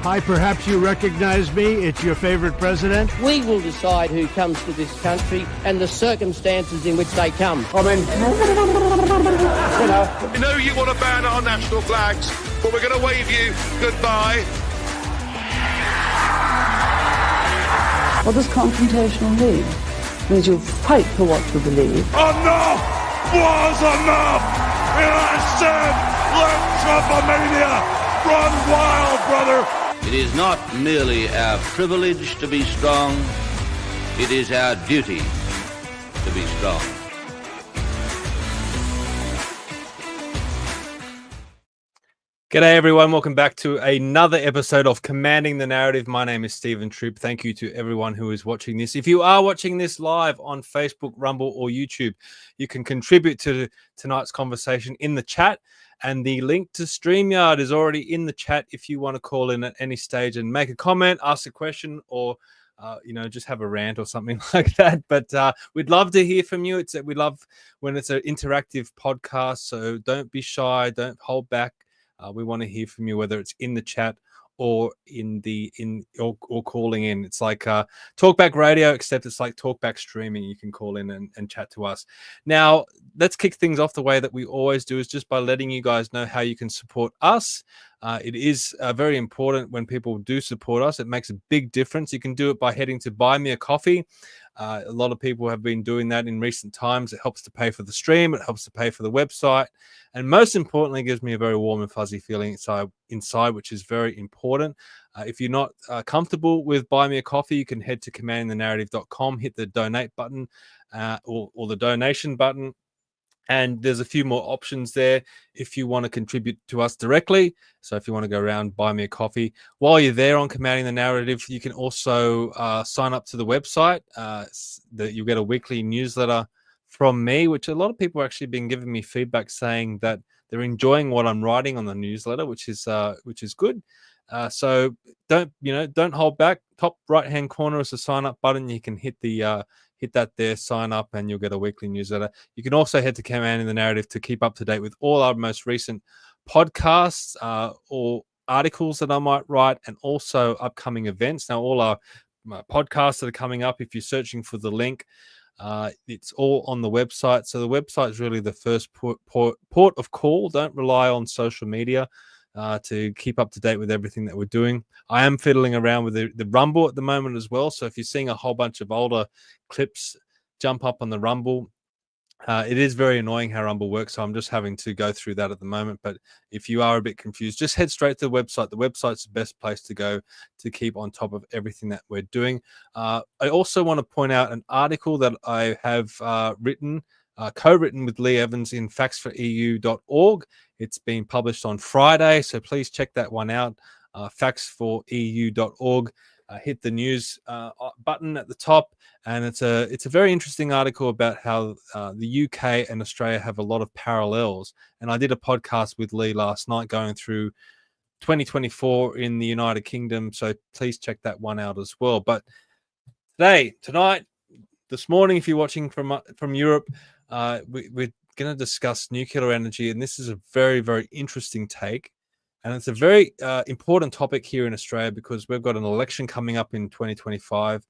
Hi, perhaps you recognize me. It's your favorite president. We will decide who comes to this country and the circumstances in which they come. I mean, You know you want to ban our national flags, but we're going to wave you goodbye. What does confrontational mean? It means you fight for what you believe. Enough was enough! And I said, let Trumpomania run wild, brother! It is not merely our privilege to be strong, it is our duty to be strong. G'day everyone, welcome back to another episode of Commanding the Narrative. My name is Stephen Tripp. Thank you to everyone who is watching this. If you are watching this live on Facebook, Rumble or YouTube, you can contribute to tonight's conversation in the chat, and the link to StreamYard is already in the chat if you want to call in at any stage and make a comment, ask a question, or just have a rant or something like that. But we'd love to hear from you. We love when it's an interactive podcast, so don't be shy, don't hold back. We want to hear from you, whether it's in the chat or or calling in. It's like Talkback Radio, except it's like Talkback streaming. You can call in and chat to us. Now, let's kick things off the way that we always do, is just by letting you guys know how you can support us. It is very important when people do support us. It makes a big difference. You can do it by heading to Buy Me a Coffee. A lot of people have been doing that in recent times. It helps to pay for the stream. It helps to pay for the website. And most importantly, it gives me a very warm and fuzzy feeling inside, which is very important. If you're not comfortable with Buy Me a Coffee, you can head to commandthenarrative.com, hit the donate button or the donation button. And there's a few more options there if you want to contribute to us directly. So if you want to go around, buy me a coffee. While you're there on Commanding the Narrative, you can also sign up to the website. That you'll get a weekly newsletter from me, which a lot of people have actually been giving me feedback saying that they're enjoying what I'm writing on the newsletter, which is good. So don't hold back. Top right-hand corner is the sign-up button. You can hit that there, sign up, and you'll get a weekly newsletter. You can also head to Commanding the Narrative to keep up to date with all our most recent podcasts or articles that I might write, and also upcoming events. Now, all our podcasts that are coming up, if you're searching for the link, it's all on the website. So the website is really the first port of call. Don't rely on social media to keep up to date with everything that we're doing. I am fiddling around with the Rumble at the moment as well. So if you're seeing a whole bunch of older clips jump up on the Rumble, it is very annoying how Rumble works. So I'm just having to go through that at the moment. But if you are a bit confused, just head straight to the website. The website's the best place to go to keep on top of everything that we're doing. I also want to point out an article that I have co-written with Lee Evans in factsforeu.org. It's been published on Friday, so please check that one out. Factsforeu.org. Hit the news button at the top, and it's a very interesting article about how the UK and Australia have a lot of parallels. And I did a podcast with Lee last night going through 2024 in the United Kingdom, so please check that one out as well. But tonight, this morning, if you're watching from Europe, we're going to discuss nuclear energy, and this is a very, very interesting take. And it's a very important topic here in Australia because we've got an election coming up in 2025,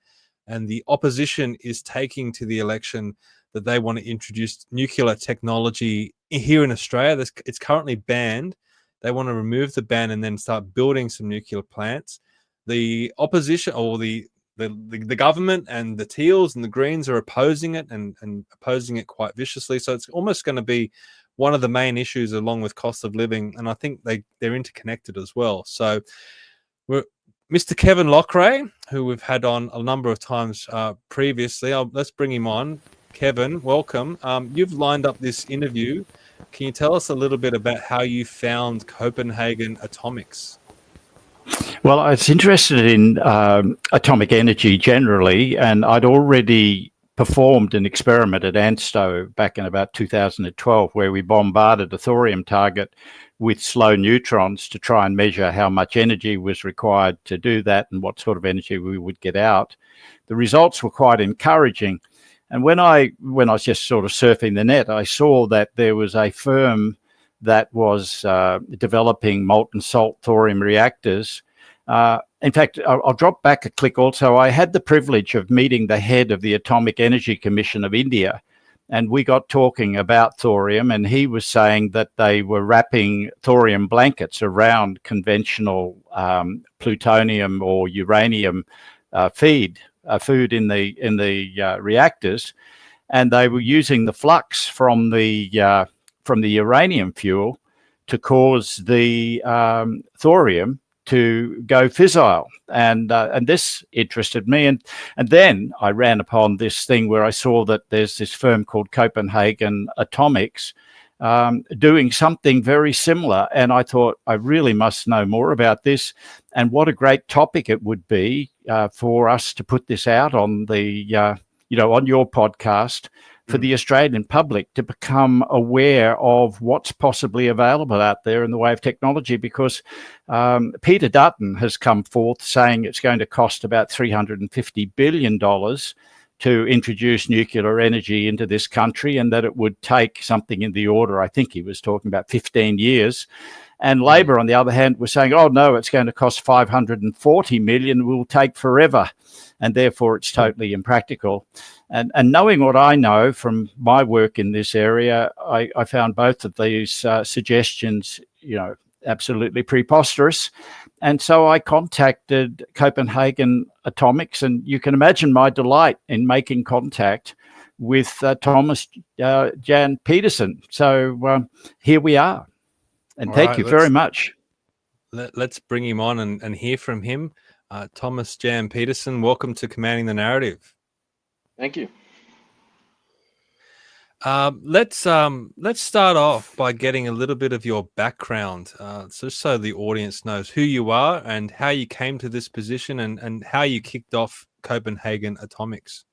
and the opposition is taking to the election that they want to introduce nuclear technology here in Australia. It's currently banned. They want to remove the ban and then start building some nuclear plants. The opposition, or the government and the teals and the greens, are opposing it and opposing it quite viciously. So it's almost going to be one of the main issues, along with cost of living, and I think they're interconnected as well. So Mr. Kevin Loughrey, who we've had on a number of times previously, let's bring him on. Kevin, welcome. You've lined up this interview. Can you tell us a little bit about how you found Copenhagen Atomics? Well, I was interested in atomic energy generally, and I'd already performed an experiment at ANSTO back in about 2012 where we bombarded a thorium target with slow neutrons to try and measure how much energy was required to do that and what sort of energy we would get out. The results were quite encouraging. And when I was just sort of surfing the net, I saw that there was a firm that was developing molten salt thorium reactors In fact, I'll drop back a click also. I had the privilege of meeting the head of the Atomic Energy Commission of India, and we got talking about thorium, and he was saying that they were wrapping thorium blankets around conventional plutonium or uranium food in the reactors, and they were using the flux from the uranium fuel to cause the thorium to go fissile, and this interested me, and then I ran upon this thing where I saw that there's this firm called Copenhagen Atomics doing something very similar, and I thought I really must know more about this, and what a great topic it would be for us to put this out on the on your podcast for the Australian public to become aware of what's possibly available out there in the way of technology, because Peter Dutton has come forth saying it's going to cost about $350 billion to introduce nuclear energy into this country, and that it would take something in the order, I think he was talking about 15 years. And Labor, on the other hand, was saying, oh, no, it's going to cost $540 million, will take forever, and therefore it's totally impractical. And knowing what I know from my work in this area, I found both of these suggestions, absolutely preposterous. And so I contacted Copenhagen Atomics, and you can imagine my delight in making contact with Thomas Jan Pedersen. So here we are. And thank you very much. Let's bring him on and hear from him. Thomas Jan Pedersen, welcome to Commanding the Narrative. Thank you. Let's start off by getting a little bit of your background, so the audience knows who you are and how you came to this position, and how you kicked off Copenhagen Atomics.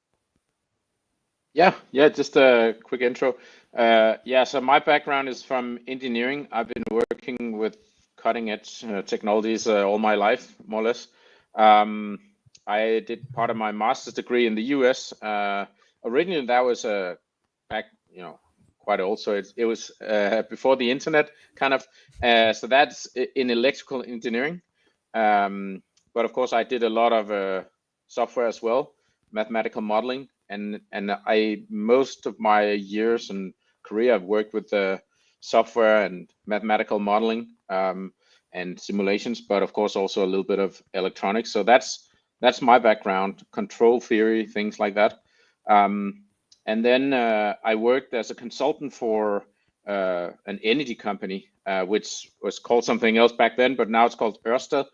Yeah, just a quick intro. So my background is from engineering. I've been working with cutting edge technologies all my life, more or less. I did part of my master's degree in the US. Originally, that was back, quite old. So it was before the internet, kind of. So that's in electrical engineering. But of course, I did a lot of software as well, mathematical modeling, and most of my years and career I've worked with software and mathematical modeling and simulations, but of course also a little bit of electronics. So that's my background, control theory, things like that. And then I worked as a consultant for an energy company, which was called something else back then, but now it's called Ørsted.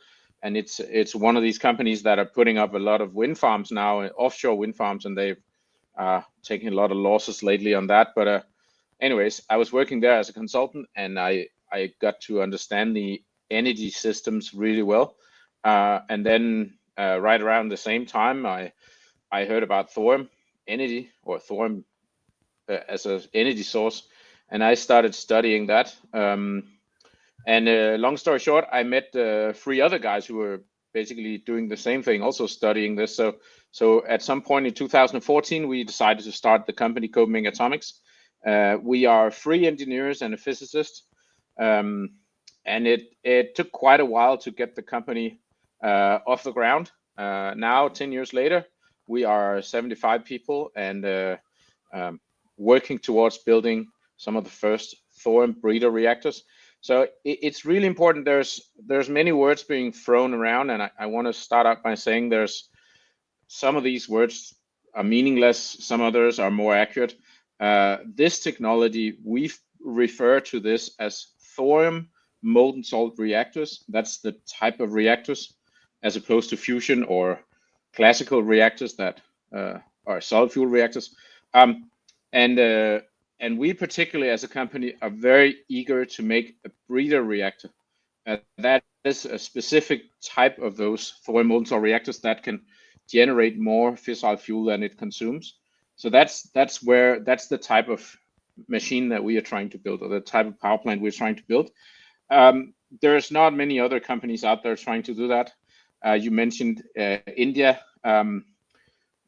And it's one of these companies that are putting up a lot of wind farms now, offshore wind farms, and they've taken a lot of losses lately on that. But anyways, I was working there as a consultant, and I got to understand the energy systems really well. And then right around the same time, I heard about thorium energy, or thorium as an energy source, and I started studying that. And long story short, I met 3 other guys who were basically doing the same thing, also studying this. So at some point in 2014, we decided to start the company Copenhagen Atomics. We are 3 engineers and a physicist, and it took quite a while to get the company off the ground. Now, 10 years later, we are 75 people and working towards building some of the first thorium breeder reactors. So it's really important. There's many words being thrown around, and I want to start out by saying there's some of these words are meaningless, some others are more accurate. This technology, we refer to this as thorium molten salt reactors. That's the type of reactors, as opposed to fusion or classical reactors that are solid fuel reactors. And we particularly as a company are very eager to make a breeder reactor. That is a specific type of those thorium molten salt reactors that can generate more fissile fuel than it consumes. So that's the type of machine that we are trying to build, or the type of power plant we're trying to build. There's not many other companies out there trying to do that. You mentioned India.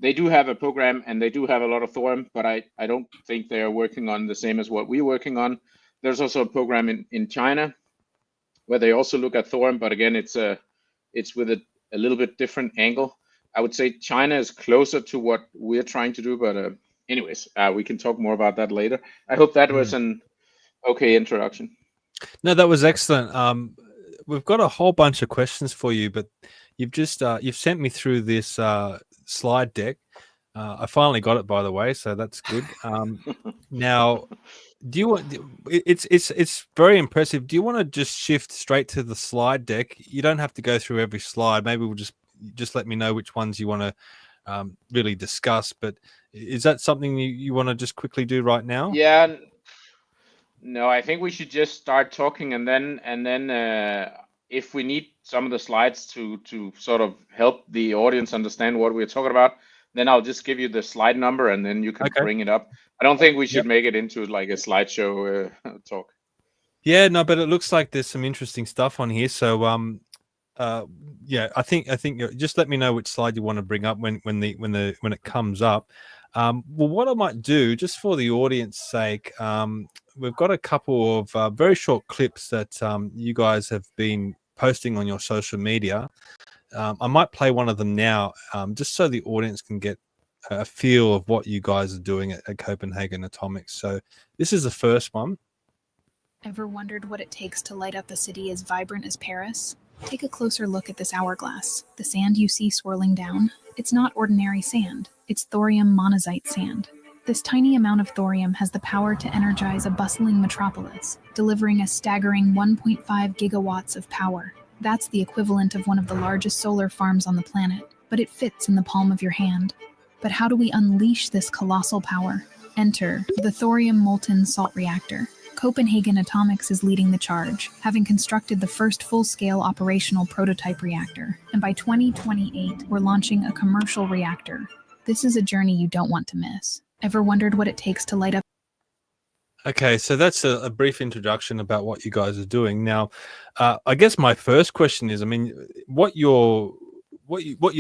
They do have a program and they do have a lot of thorium, but I don't think they are working on the same as what we're working on. There's also a program in China where they also look at thorium, but again, it's it's with a little bit different angle. I would say China is closer to what we're trying to do, but anyways, we can talk more about that later. I hope that was an okay introduction. No, that was excellent. We've got a whole bunch of questions for you, but you've just you've sent me through this slide deck. I finally got it, by the way, so that's good. Now, do you want? It's very impressive. Do you want to just shift straight to the slide deck? You don't have to go through every slide. Maybe we'll just let me know which ones you want to really discuss. But is that something you want to just quickly do right now? Yeah. No, I think we should just start talking, and then if we need some of the slides to sort of help the audience understand what we're talking about, then I'll just give you the slide number, and then you can bring it up. I don't think we should make it into like a slideshow talk. Yeah, no, but it looks like there's some interesting stuff on here. So, yeah, I think just let me know which slide you want to bring up when it comes up. Well, what I might do, just for the audience sake, we've got a couple of very short clips that you guys have been posting on your social media. I might play one of them now, just so the audience can get a feel of what you guys are doing at Copenhagen Atomics. So this is the first one. Ever wondered what it takes to light up a city as vibrant as Paris? Take a closer look at this hourglass. The sand you see swirling down, it's not ordinary sand. It's thorium monazite sand. This tiny amount of thorium has the power to energize a bustling metropolis, delivering a staggering 1.5 gigawatts of power. That's the equivalent of one of the largest solar farms on the planet, but it fits in the palm of your hand. But how do we unleash this colossal power? Enter the Thorium Molten salt reactor. Copenhagen Atomics is leading the charge, having constructed the first full-scale operational prototype reactor, and by 2028, we're launching a commercial reactor. This is a journey you don't want to miss. Ever wondered what it takes to light up? Okay, so that's a brief introduction about what you guys are doing. Now, I guess my first question is, I mean, what you're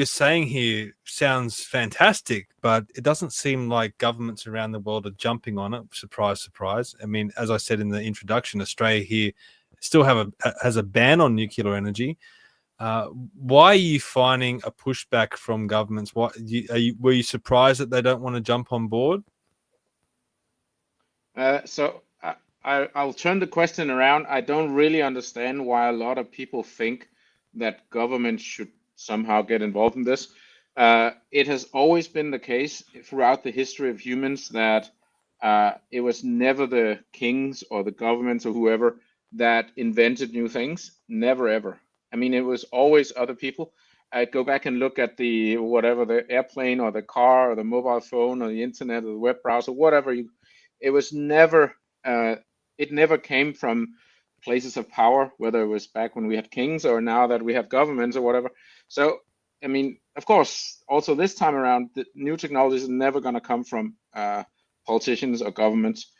saying here sounds fantastic, but it doesn't seem like governments around the world are jumping on it. Surprise, surprise. I mean, as I said in the introduction, Australia here still has a ban on nuclear energy. Why are you finding a pushback from governments? Were you surprised that they don't want to jump on board? So I'll turn the question around. I don't really understand why a lot of people think that government should somehow get involved in this. It has always been the case throughout the history of humans that it was never the kings or the governments or whoever that invented new things. Never, ever. I mean, it was always other people. Go back and look at the airplane or the car or the mobile phone or the internet or the web browser, whatever. It was never, it never came from places of power, whether it was back when we had kings or now that we have governments or whatever. So, I mean, of course, also this time around, the new technologies are never going to come from politicians or governments.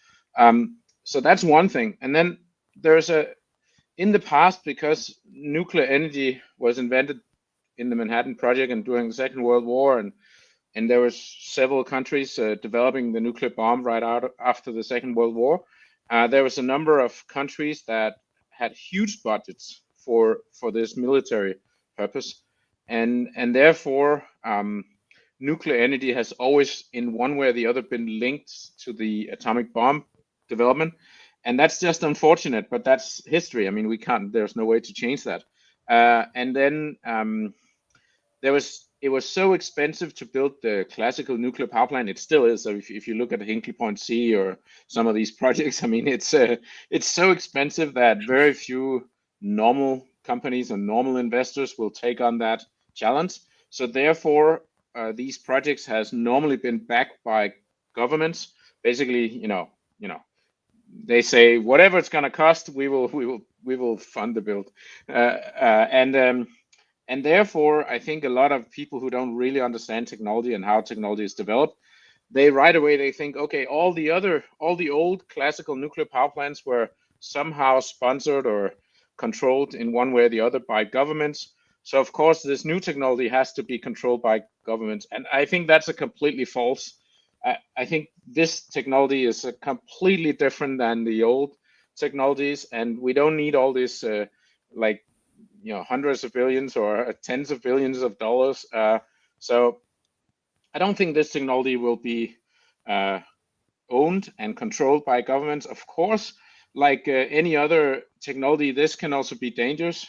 So that's one thing. And then there's in the past, because nuclear energy was invented in the Manhattan Project and during the Second World War, and there was several countries developing the nuclear bomb right out after the Second World War. There was a number of countries that had huge budgets for this military purpose, and therefore nuclear energy has always, in one way or the other, been linked to the atomic bomb development, and that's just unfortunate. But that's history. I mean, we can't. There's no way to change that. And then it was so expensive to build the classical nuclear power plant. It still is. So if you look at Hinkley Point C or some of these projects, I mean, it's so expensive that very few normal companies and normal investors will take on that challenge. So therefore, these projects has normally been backed by governments. Basically, you know, they say whatever it's going to cost, we will fund the build, and therefore, I think a lot of people who don't really understand technology and how technology is developed, they right away they think, okay, all the old classical nuclear power plants were somehow sponsored or controlled in one way or the other by governments. So of course, this new technology has to be controlled by governments, and I think that's a completely false. I think this technology is completely different than the old technologies, and we don't need all this hundreds of billions or tens of billions of dollars. So I don't think this technology will be owned and controlled by governments. Of course, like any other technology, this can also be dangerous.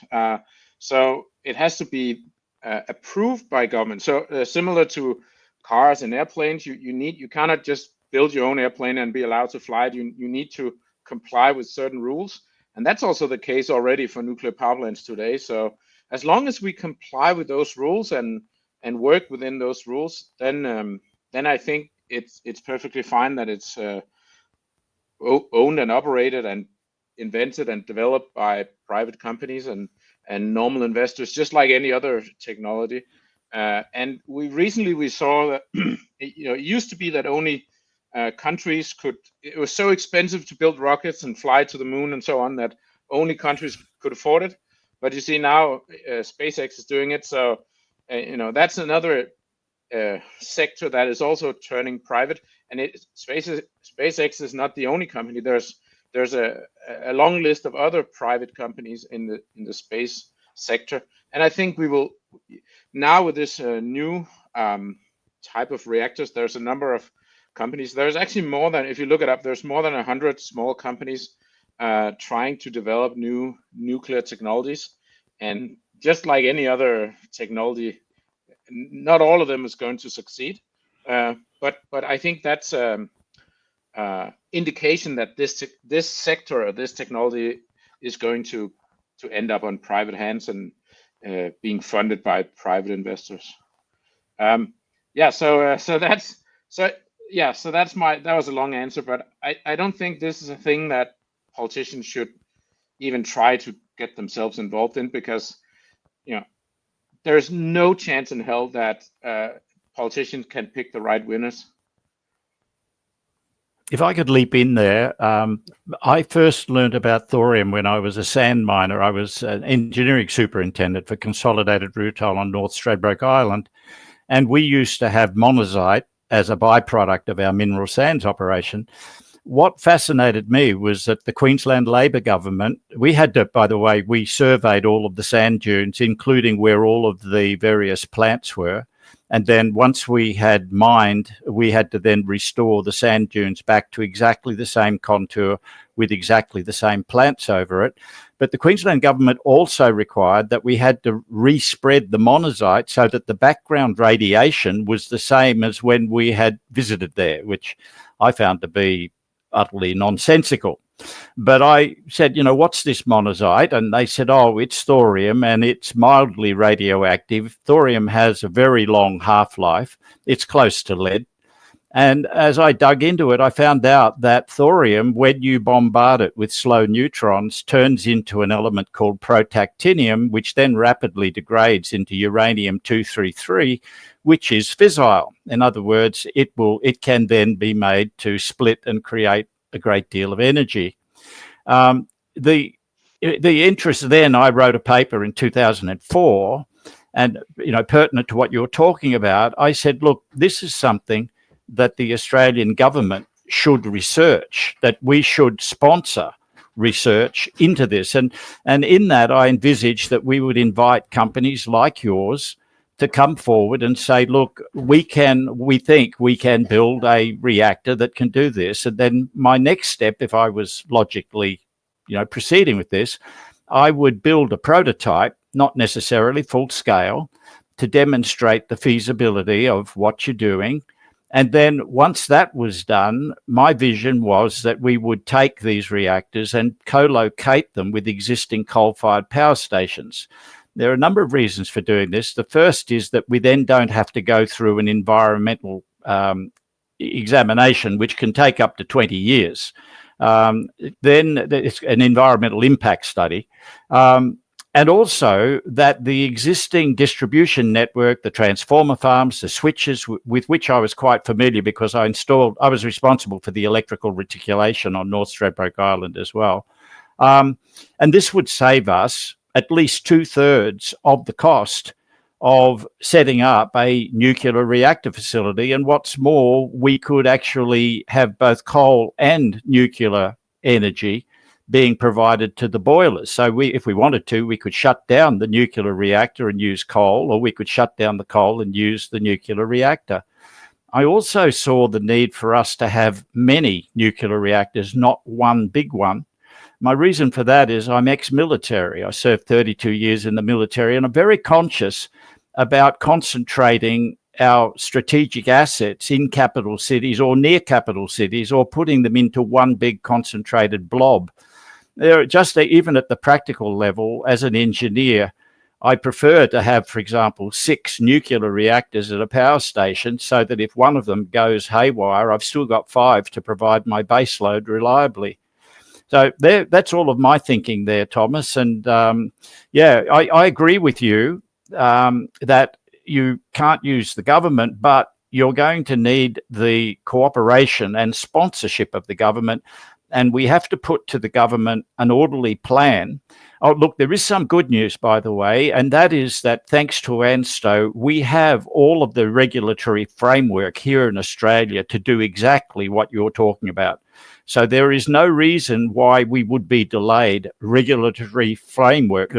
So it has to be approved by government. So similar to cars and airplanes, you cannot just build your own airplane and be allowed to fly it. You need to comply with certain rules, and that's also the case already for nuclear power plants today. So as long as we comply with those rules and work within those rules, then I think it's perfectly fine that it's owned and operated and invented and developed by private companies and normal investors, just like any other technology. And we saw that it used to be that only countries could. It was so expensive to build rockets and fly to the moon and so on that only countries could afford it. But you see now SpaceX is doing it, so that's another sector that is also turning private. And SpaceX is not the only company. There's a long list of other private companies in the space sector, and I think we will now with this new type of reactors. There's a number of companies. There's actually more than, if you look it up, there's more than 100 small companies trying to develop new nuclear technologies. And just like any other technology, not all of them is going to succeed. But I think that's indication that this sector or this technology is going to end up on private hands and being funded by private investors. So that was a long answer, but I don't think this is a thing that politicians should even try to get themselves involved in, because there's no chance in hell that politicians can pick the right winners. If I could leap in there, I first learned about thorium when I was a sand miner. I was an engineering superintendent for Consolidated Rutile on North Stradbroke Island, and we used to have monazite as a byproduct of our mineral sands operation. What fascinated me was that the Queensland Labor government, we had to, by the way, we surveyed all of the sand dunes, including where all of the various plants were. And then once we had mined, we had to then restore the sand dunes back to exactly the same contour with exactly the same plants over it. But the Queensland government also required that we had to respread the monazite so that the background radiation was the same as when we had visited there, which I found to be utterly nonsensical. But I said, what's this monazite? And they said, oh, it's thorium and it's mildly radioactive. Thorium has a very long half-life. It's close to lead. And as I dug into it, I found out that thorium, when you bombard it with slow neutrons, turns into an element called protactinium, which then rapidly degrades into uranium-233, which is fissile. In other words, it can then be made to split and create a great deal of energy. The interest then, I wrote a paper in 2004, and pertinent to what you're talking about, I said, look, this is something that the Australian government should research, that we should sponsor research into this. And in that, I envisaged that we would invite companies like yours to come forward and say, look, we think we can build a reactor that can do this. And then my next step, if I was logically, proceeding with this, I would build a prototype, not necessarily full scale, to demonstrate the feasibility of what you're doing. And then once that was done, my vision was that we would take these reactors and co-locate them with existing coal-fired power stations. There are a number of reasons for doing this. The first is that we then don't have to go through an environmental examination, which can take up to 20 years. Then it's an environmental impact study. And also that the existing distribution network, the transformer farms, the switches, with which I was quite familiar because I was responsible for the electrical reticulation on North Stradbroke Island as well. And this would save us at least 2/3 of the cost of setting up a nuclear reactor facility. And what's more, we could actually have both coal and nuclear energy being provided to the boilers. So if we wanted to, we could shut down the nuclear reactor and use coal, or we could shut down the coal and use the nuclear reactor. I also saw the need for us to have many nuclear reactors, not one big one. My reason for that is I'm ex-military. I served 32 years in the military, and I'm very conscious about concentrating our strategic assets in capital cities or near capital cities, or putting them into one big concentrated blob. They're just, even at the practical level, as an engineer, I prefer to have, for example, 6 nuclear reactors at a power station, so that if one of them goes haywire, I've still got 5 to provide my baseload reliably. So that's all of my thinking there, Thomas. And I agree with you that you can't use the government, but you're going to need the cooperation and sponsorship of the government. And we have to put to the government an orderly plan. Oh, look, there is some good news, by the way, and that is that thanks to ANSTO, we have all of the regulatory framework here in Australia to do exactly what you're talking about. So there is no reason why we would be delayed regulatory framework.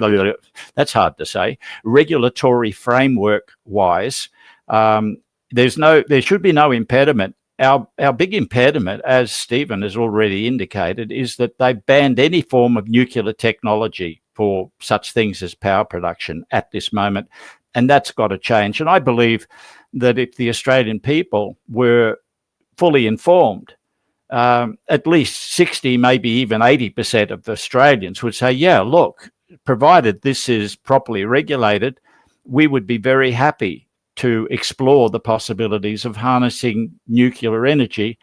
That's hard to say. Regulatory framework wise, there should be no impediment. Our big impediment, as Stephen has already indicated, is that they've banned any form of nuclear technology for such things as power production at this moment. And that's got to change. And I believe that if the Australian people were fully informed, at least 60, maybe even 80% of the Australians would say, yeah, look, provided this is properly regulated, we would be very happy to explore the possibilities of harnessing nuclear energy.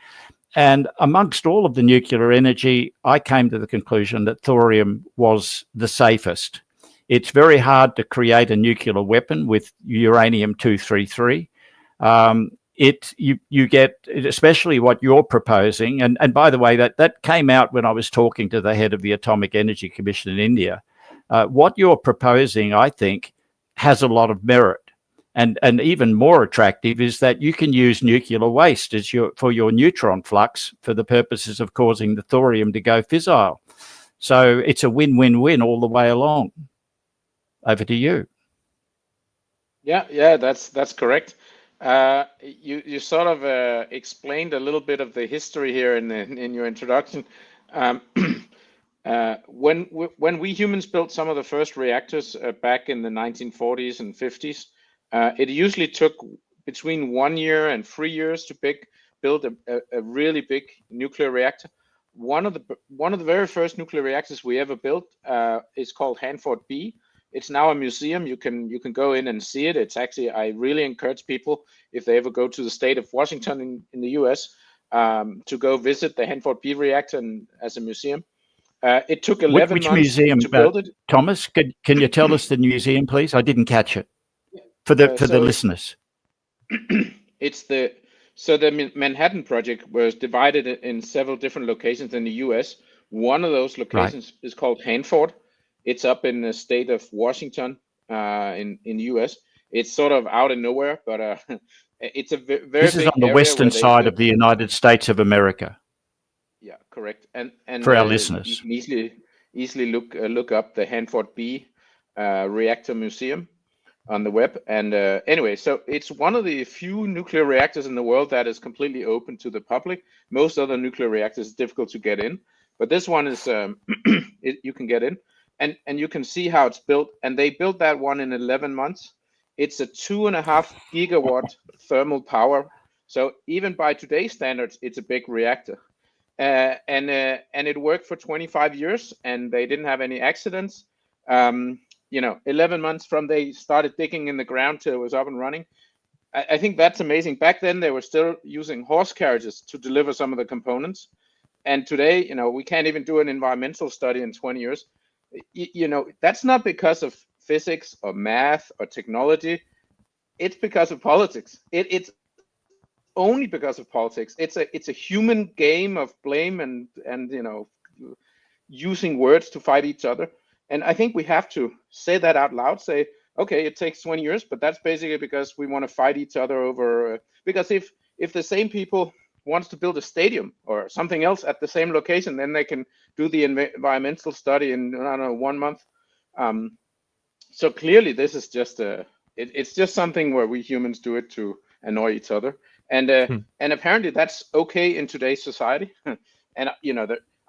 And amongst all of the nuclear energy, I came to the conclusion that thorium was the safest. It's very hard to create a nuclear weapon with uranium-233. You get, especially what you're proposing, and by the way, that came out when I was talking to the head of the Atomic Energy Commission in India. What you're proposing, I think, has a lot of merit. And even more attractive is that you can use nuclear waste for your neutron flux for the purposes of causing the thorium to go fissile. So it's a win-win-win all the way along. Over to you. Yeah, that's correct. You sort of explained a little bit of the history here in your introduction. When we humans built some of the first reactors back in the 1940s and 50s, it usually took between 1 year and 3 years to build a really big nuclear reactor. One of the very first nuclear reactors we ever built is called Hanford B. It's now a museum. You can go in and see it. It's actually, I really encourage people, if they ever go to the state of Washington in the US, to go visit the Hanford B reactor as a museum. It took 11 Which months museum, to build it. Thomas, can you tell us the museum, please? I didn't catch it. For the listeners. It's the Manhattan Project was divided in several different locations in the US. One of those locations is called Hanford. It's up in the state of Washington in the US. It's sort of out in nowhere, but it's a very This is big on the western side of the United States of America. Yeah, correct. And for our listeners, you can easily look up the Hanford B reactor museum on the web. And anyway, so it's one of the few nuclear reactors in the world that is completely open to the public. Most other nuclear reactors is difficult to get in, but this one is you can get in, and you can see how it's built. And they built that one in 11 months. It's a 2.5 gigawatt thermal power. So even by today's standards, it's a big reactor. And it worked for 25 years, and they didn't have any accidents. 11 months from they started digging in the ground till it was up and running. I think that's amazing. Back then, they were still using horse carriages to deliver some of the components. And today, we can't even do an environmental study in 20 years. That's not because of physics or math or technology. It's because of politics. It's only because of politics. It's a human game of blame and using words to fight each other. And I think we have to say that out loud, say, okay, it takes 20 years, but that's basically because we want to fight each other over, because if the same people wants to build a stadium or something else at the same location, then they can do the environmental study in, I don't know, 1 month. So clearly this is just it's just something where we humans do it to annoy each other, and apparently that's okay in today's society. And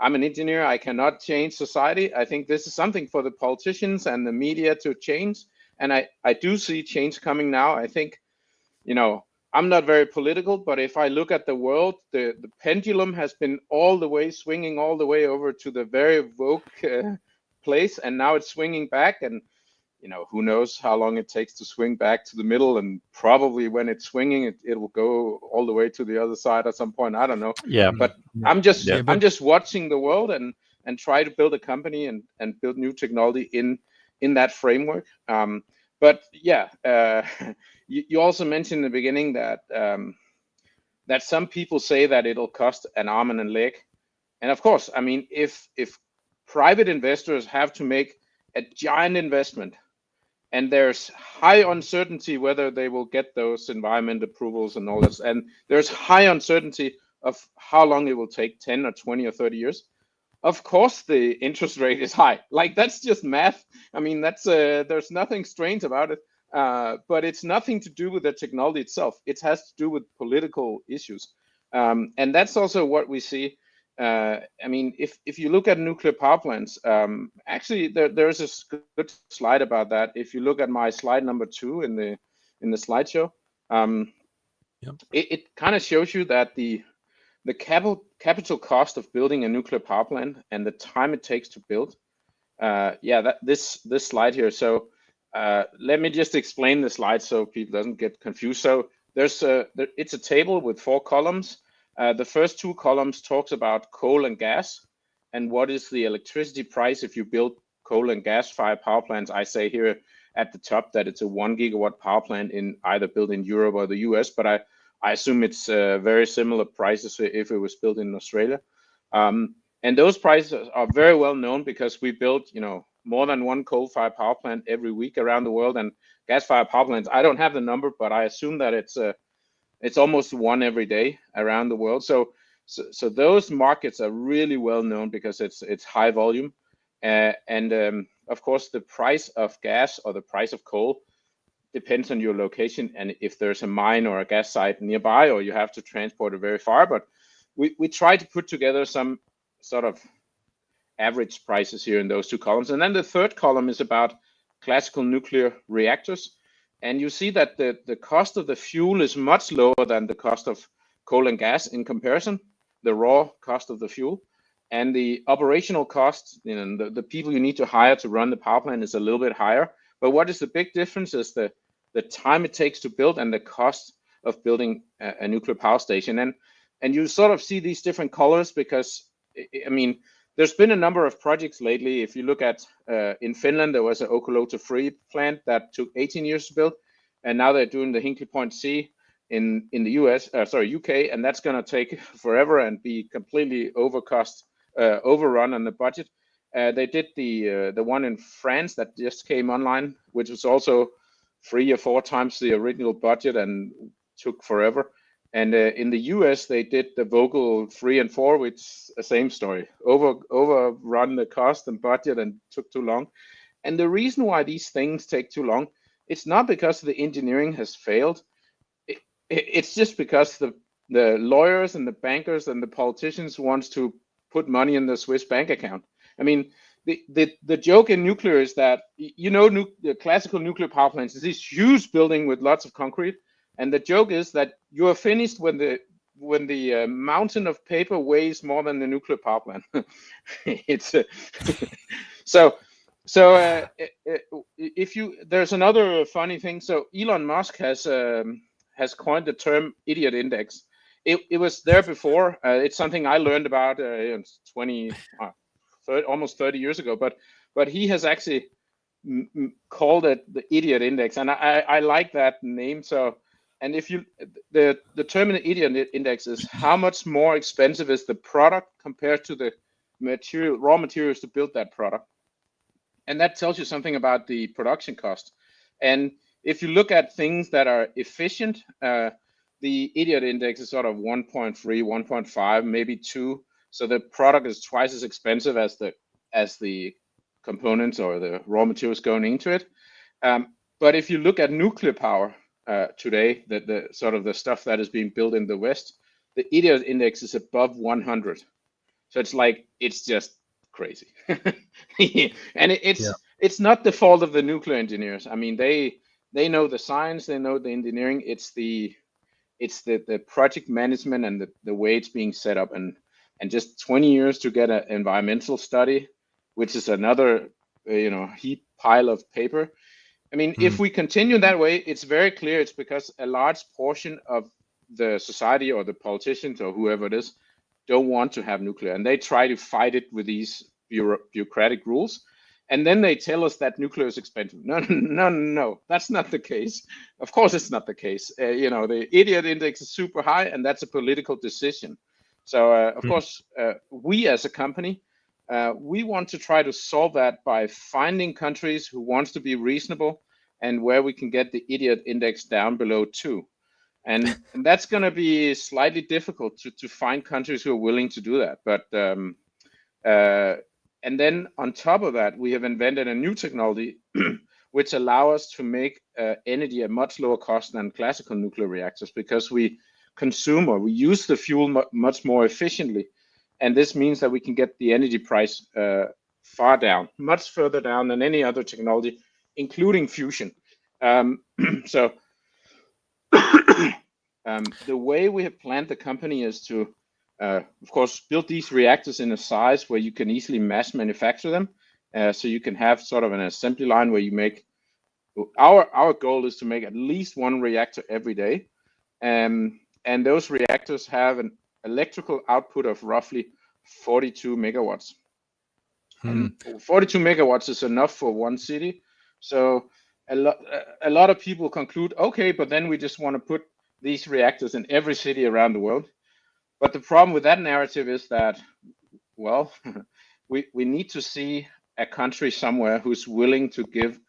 I'm an engineer, I cannot change society. I think this is something for the politicians and the media to change, and I do see change coming now. I think, I'm not very political, but if I look at the world, the pendulum has been all the way swinging all the way over to the very woke place, and now it's swinging back, and who knows how long it takes to swing back to the middle, and probably when it's swinging, it will go all the way to the other side at some point. I don't know. Yeah. But I'm just watching the world and try to build a company and build new technology in that framework. But yeah, you also mentioned in the beginning that that some people say that it'll cost an arm and a leg, and of course, I mean, if private investors have to make a giant investment, and there's high uncertainty whether they will get those environment approvals and all this, and there's high uncertainty of how long it will take, 10 or 20 or 30 years. Of course, the interest rate is high. Like, that's just math. I mean, that's there's nothing strange about it, but it's nothing to do with the technology itself. It has to do with political issues, and that's also what we see. I mean, if you look at nuclear power plants, actually there's a good slide about that. If you look at my slide number 2 in the slideshow, it kind of shows you that the capital cost of building a nuclear power plant and the time it takes to build. This slide here. So let me just explain the slide so people doesn't get confused. So it's a table with 4 columns. The first 2 columns talks about coal and gas, and what is the electricity price if you build coal and gas-fired power plants. I say here at the top that it's a 1 gigawatt power plant in either built in Europe or the US, but I assume it's very similar prices if it was built in Australia. And those prices are very well known because we build, more than 1 coal-fired power plant every week around the world, and gas-fired power plants, I don't have the number, but I assume that it's almost 1 every day around the world. So those markets are really well known because it's high volume, and of course the price of gas or the price of coal depends on your location and if there's a mine or a gas site nearby, or you have to transport it very far. But we try to put together some sort of average prices here in those 2 columns, and then the third column is about classical nuclear reactors. And you see that the cost of the fuel is much lower than the cost of coal and gas in comparison, the raw cost of the fuel. And the operational cost, the people you need to hire to run the power plant is a little bit higher. But what is the big difference is the time it takes to build and the cost of building a nuclear power station. And you sort of see these different colors because, I mean, there's been a number of projects lately. If you look at in Finland, there was an Olkiluoto 3 plant that took 18 years to build, and now they're doing the Hinkley Point C in the UK, and that's going to take forever and be completely overrun on the budget. They did the one in France that just came online, which was also 3 or 4 times the original budget and took forever. And in the US, they did the Vogtle 3 and 4, which is the same story. Overrun the cost and budget and took too long. And the reason why these things take too long, it's not because the engineering has failed. It's just because the lawyers and the bankers and the politicians wants to put money in the Swiss bank account. I mean, the joke in nuclear is that, the classical nuclear power plants is this huge building with lots of concrete. And the joke is that you are finished when the mountain of paper weighs more than the nuclear power plant. There's another funny thing. So Elon Musk has coined the term idiot index. It was there before. It's something I learned about almost 30 years ago. But he has actually called it the idiot index, and I like that name. So. And if the term in the idiot index is how much more expensive is the product compared to the raw materials to build that product. And that tells you something about the production cost. And if you look at things that are efficient, the the idiot index is sort of 1.3, 1.5, maybe 2. So the product is twice as expensive as the components or the raw materials going into it. But if you look at nuclear power today, the sort of the stuff that is being built in the West, the idiot index is above 100. So it's like, it's just crazy. And it's not the fault of the nuclear engineers. I mean, they know the science, they know the engineering. It's the project management and the way it's being set up, and just 20 years to get an environmental study, which is another heap pile of paper. I mean, if we continue that way, it's very clear it's because a large portion of the society or the politicians or whoever it is don't want to have nuclear, and they try to fight it with these bureaucratic rules. And then they tell us that nuclear is expensive. No, that's not the case. Of course, it's not the case. The idiot index is super high, and that's a political decision. So, of course, we as a company, we want to try to solve that by finding countries who wants to be reasonable and where we can get the idiot index down below 2. And that's going to be slightly difficult to find countries who are willing to do that. But and then on top of that, we have invented a new technology which allow us to make energy at much lower cost than classical nuclear reactors, because we consume or we use the fuel much more efficiently. And this means that we can get the energy price far down, much further down than any other technology, including fusion. So the way we have planned the company is to, of course, build these reactors in a size where you can easily mass manufacture them. So you can have sort of an assembly line where you make, our goal is to make at least 1 reactor every day. And those reactors have an electrical output of roughly 42 megawatts. And 42 megawatts is enough for 1 city. So a lot of people conclude, okay, but then we just want to put these reactors in every city around the world. But the problem with that narrative is that, well, we need to see a country somewhere who's willing to give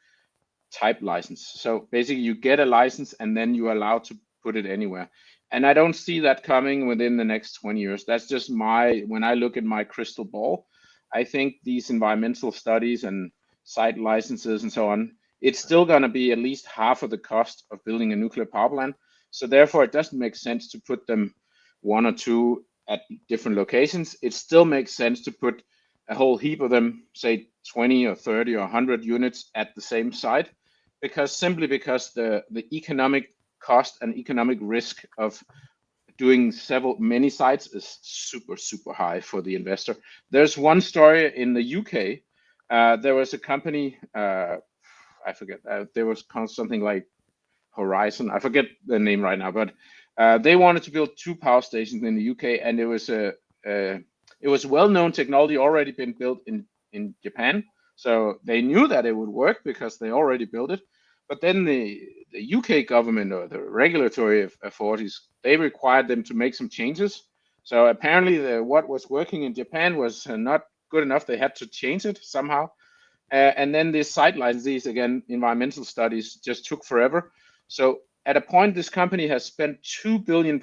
type license. So basically you get a license and then you're allowed to put it anywhere. And I don't see that coming within the next 20 years. That's just when I look at my crystal ball, I think these environmental studies and site licenses and so on, it's still going to be at least half of the cost of building a nuclear power plant. So therefore, it doesn't make sense to put them 1 or 2 at different locations. It still makes sense to put a whole heap of them, say 20 or 30 or 100 units at the same site, because the economic cost and economic risk of doing many sites is super, super high for the investor. There's one story in the UK. There was a company, I forget, there was something like Horizon. I forget the name right now, but they wanted to build 2 power stations in the UK, and it was well-known technology already been built in Japan. So they knew that it would work because they already built it. But then the UK government or the regulatory authorities, they required them to make some changes. So apparently what was working in Japan was not good enough. They had to change it somehow. And then these site licenses, again, environmental studies, just took forever. So at a point, this company has spent £2 billion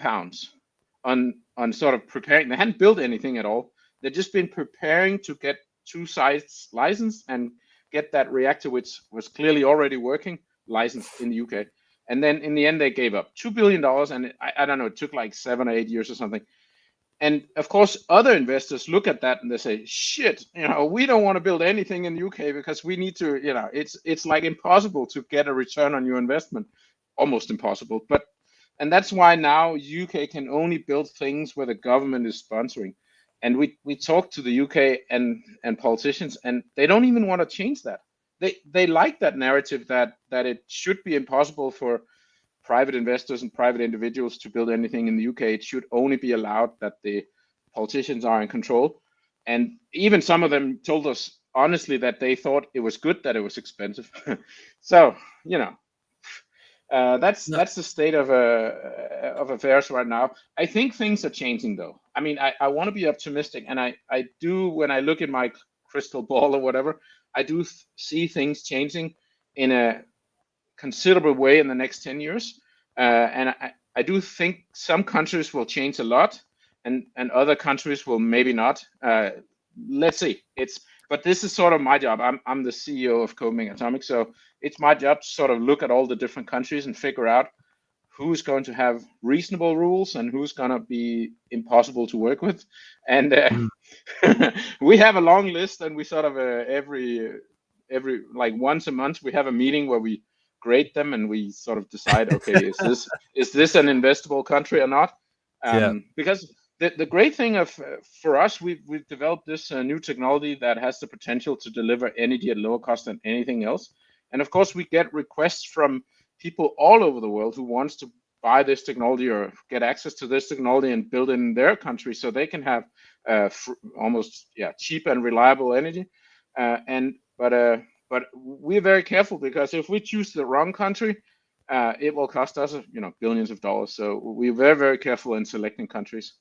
on sort of preparing. They hadn't built anything at all. They've just been preparing to get 2 sites licensed and get that reactor, which was clearly already working, licensed in the UK. And then in the end, they gave up $2 billion. And I don't know, it took like 7 or 8 years or something. And of course, other investors look at that and they say, shit, we don't want to build anything in the UK because we need to, it's like impossible to get a return on your investment, almost impossible. And that's why now UK can only build things where the government is sponsoring. And we talk to the UK and politicians, and they don't even want to change that. They like that narrative that it should be impossible for private investors and private individuals to build anything in the UK. It should only be allowed that the politicians are in control. And even some of them told us honestly that they thought it was good that it was expensive. So, that's the state of affairs right now. I think things are changing, though. I mean, I want to be optimistic, and I do, when I look at my crystal ball or whatever, I do see things changing in a considerable way in the next 10 years. And I do think some countries will change a lot, and other countries will maybe not. Let's see. But this is sort of my job. I'm the CEO of Copenhagen Atomics, so it's my job to sort of look at all the different countries and figure out who's going to have reasonable rules and who's going to be impossible to work with. And we have a long list, and we sort of every like once a month we have a meeting where we grade them and we sort of decide, okay, is this an investable country or not? Because the great thing for us, we've developed this new technology that has the potential to deliver energy at lower cost than anything else. And of course, we get requests from people all over the world who wants to buy this technology or get access to this technology and build it in their country so they can have almost cheap and reliable energy. But we're very careful, because if we choose the wrong country, it will cost us billions of dollars. So we're very, very careful in selecting countries.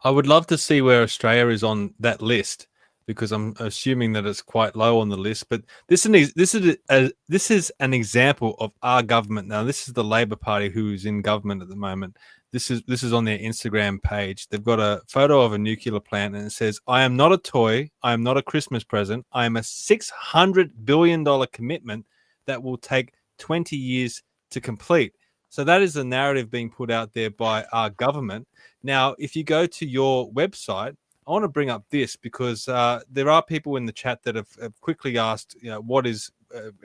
I would love to see where Australia is on that list, because I'm assuming that it's quite low on the list. But this is an example of our government. Now, this is the Labor Party who is in government at the moment. This is on their Instagram page. They've got a photo of a nuclear plant, and it says, "I am not a toy. I am not a Christmas present. I am a $600 billion commitment that will take 20 years to complete." So that is the narrative being put out there by our government. Now, if you go to your website, I want to bring up this, because there are people in the chat that have quickly asked, what is,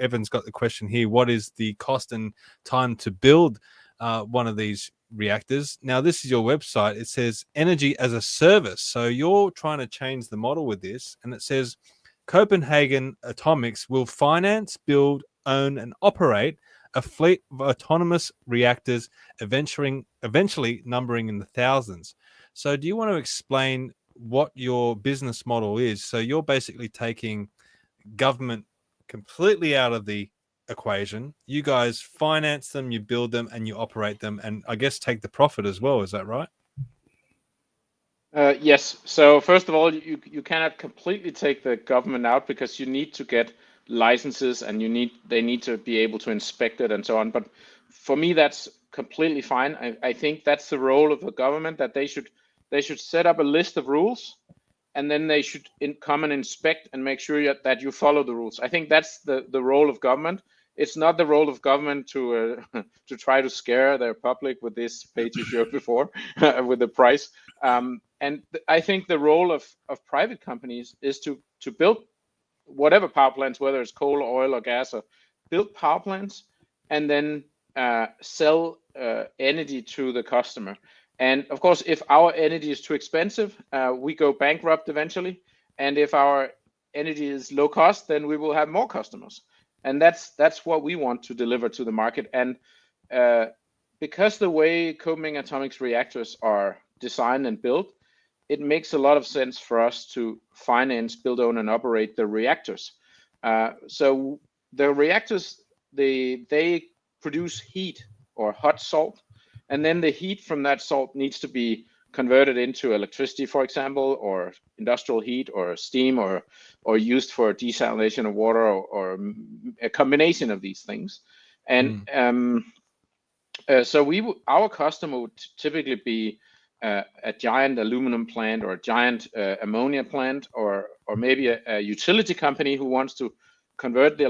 Evan's got the question here, what is the cost and time to build one of these reactors? Now, this is your website. It says energy as a service. So you're trying to change the model with this. And it says Copenhagen Atomics will finance, build, own, and operate a fleet of autonomous reactors, eventually numbering in the thousands. So do you want to explain what your business model is? So you're basically taking government completely out of the equation. You guys finance them, you build them, and you operate them, and I guess take the profit as well. Is that right? Yes. So first of all, you cannot completely take the government out, because you need to get licenses, and they need to be able to inspect it and so on. But for me, that's completely fine. I think that's the role of the government, that they should set up a list of rules, and then they should come and inspect and make sure that you follow the rules. I think that's the role of government. It's not the role of government to try to scare their public with this page you showed before with the price. And I think the role of private companies is to build whatever power plants, whether it's coal, oil, or gas, or build power plants and then sell energy to the customer. And of course, if our energy is too expensive, we go bankrupt eventually. And if our energy is low cost, then we will have more customers. And that's what we want to deliver to the market. And because the way Copenhagen Atomics reactors are designed and built, it makes a lot of sense for us to finance, build, own, and operate the reactors. So the reactors, they produce heat or hot salt, and then the heat from that salt needs to be converted into electricity, for example, or industrial heat, or steam, or used for desalination of water, or a combination of these things. And so our customer would typically be a giant aluminum plant, or a giant ammonia plant, or maybe a utility company who wants to convert the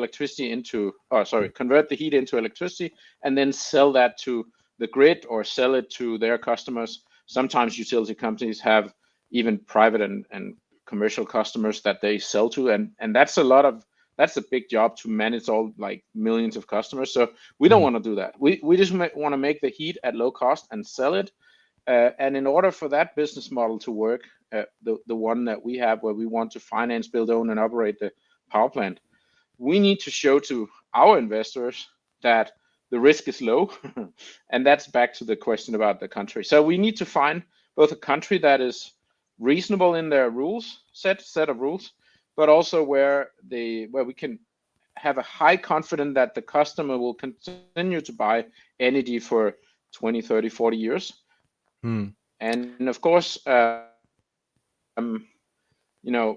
heat into electricity, and then sell that to the grid or sell it to their customers. Sometimes utility companies have even private and commercial customers that they sell to, and that's a big job to manage all like millions of customers. So we don't want to do that. We just want to make the heat at low cost and sell it. And in order for that business model to work, the one that we have, where we want to finance, build, own, and operate the power plant, we need to show to our investors that the risk is low. And that's back to the question about the country. So we need to find both a country that is reasonable in their rules, set of rules, but also where we can have a high confidence that the customer will continue to buy energy for 20, 30, 40 years. And of course,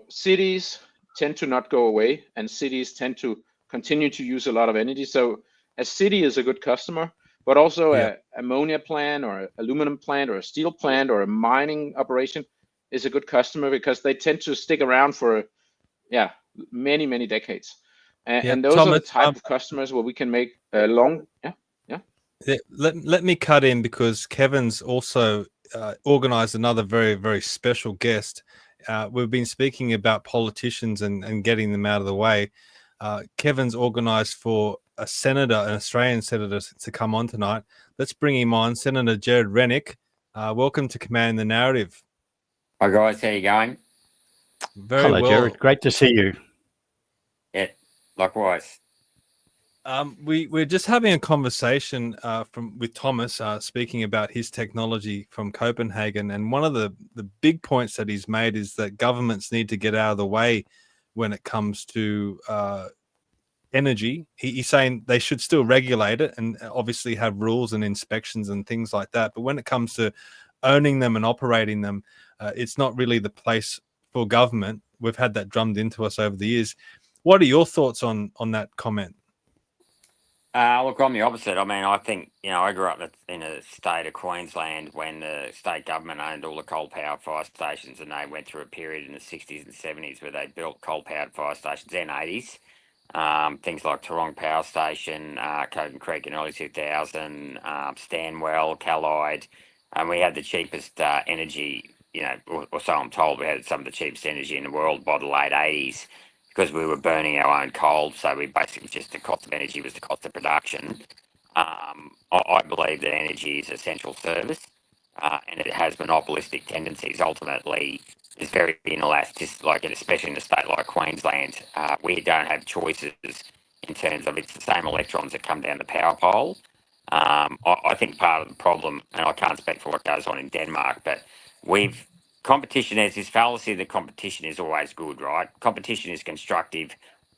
cities tend to not go away, and cities tend to continue to use a lot of energy. So a city is a good customer, but also a ammonia plant or an aluminum plant or a steel plant or a mining operation is a good customer because they tend to stick around for many decades. And those are the Thomas, type of customers where we can make a long let me cut in because Kevin's also organized another very special guest. We've been speaking about politicians and getting them out of the way. Kevin's organized for a senator, an Australian senator, to come on tonight. Let's bring him on. Senator Gerard Rennick, welcome to Command the Narrative. Hi guys, how you going? Very Hello, well. Gerard. Great to see you. Yeah, likewise. We're just having a conversation with Thomas, speaking about his technology from Copenhagen, and one of the big points that he's made is that governments need to get out of the way when it comes to energy. He's saying they should still regulate it and obviously have rules and inspections and things like that, but when it comes to owning them and operating them, it's not really the place for government. We've had that drummed into us over the years. What are your thoughts on that comment? Look, I'm the opposite. I mean, I think, I grew up in a state of Queensland when the state government owned all the coal-powered fire stations, and they went through a period in the 60s and 70s where they built coal-powered fire stations and 80s. Things like Toronto Power Station, Cogan Creek in early 2000, Stanwell, Callide, and we had the cheapest energy, or so I'm told, we had some of the cheapest energy in the world by the late 80s. Because we were burning our own coal, so we basically just the cost of energy was the cost of production. I believe that energy is an essential service, and it has monopolistic tendencies. Ultimately, it's very inelastic, especially in a state like Queensland, we don't have choices in terms of it's the same electrons that come down the power pole. I think part of the problem, and I can't speak for what goes on in Denmark, but competition has this fallacy that competition is always good, right? Competition is constructive.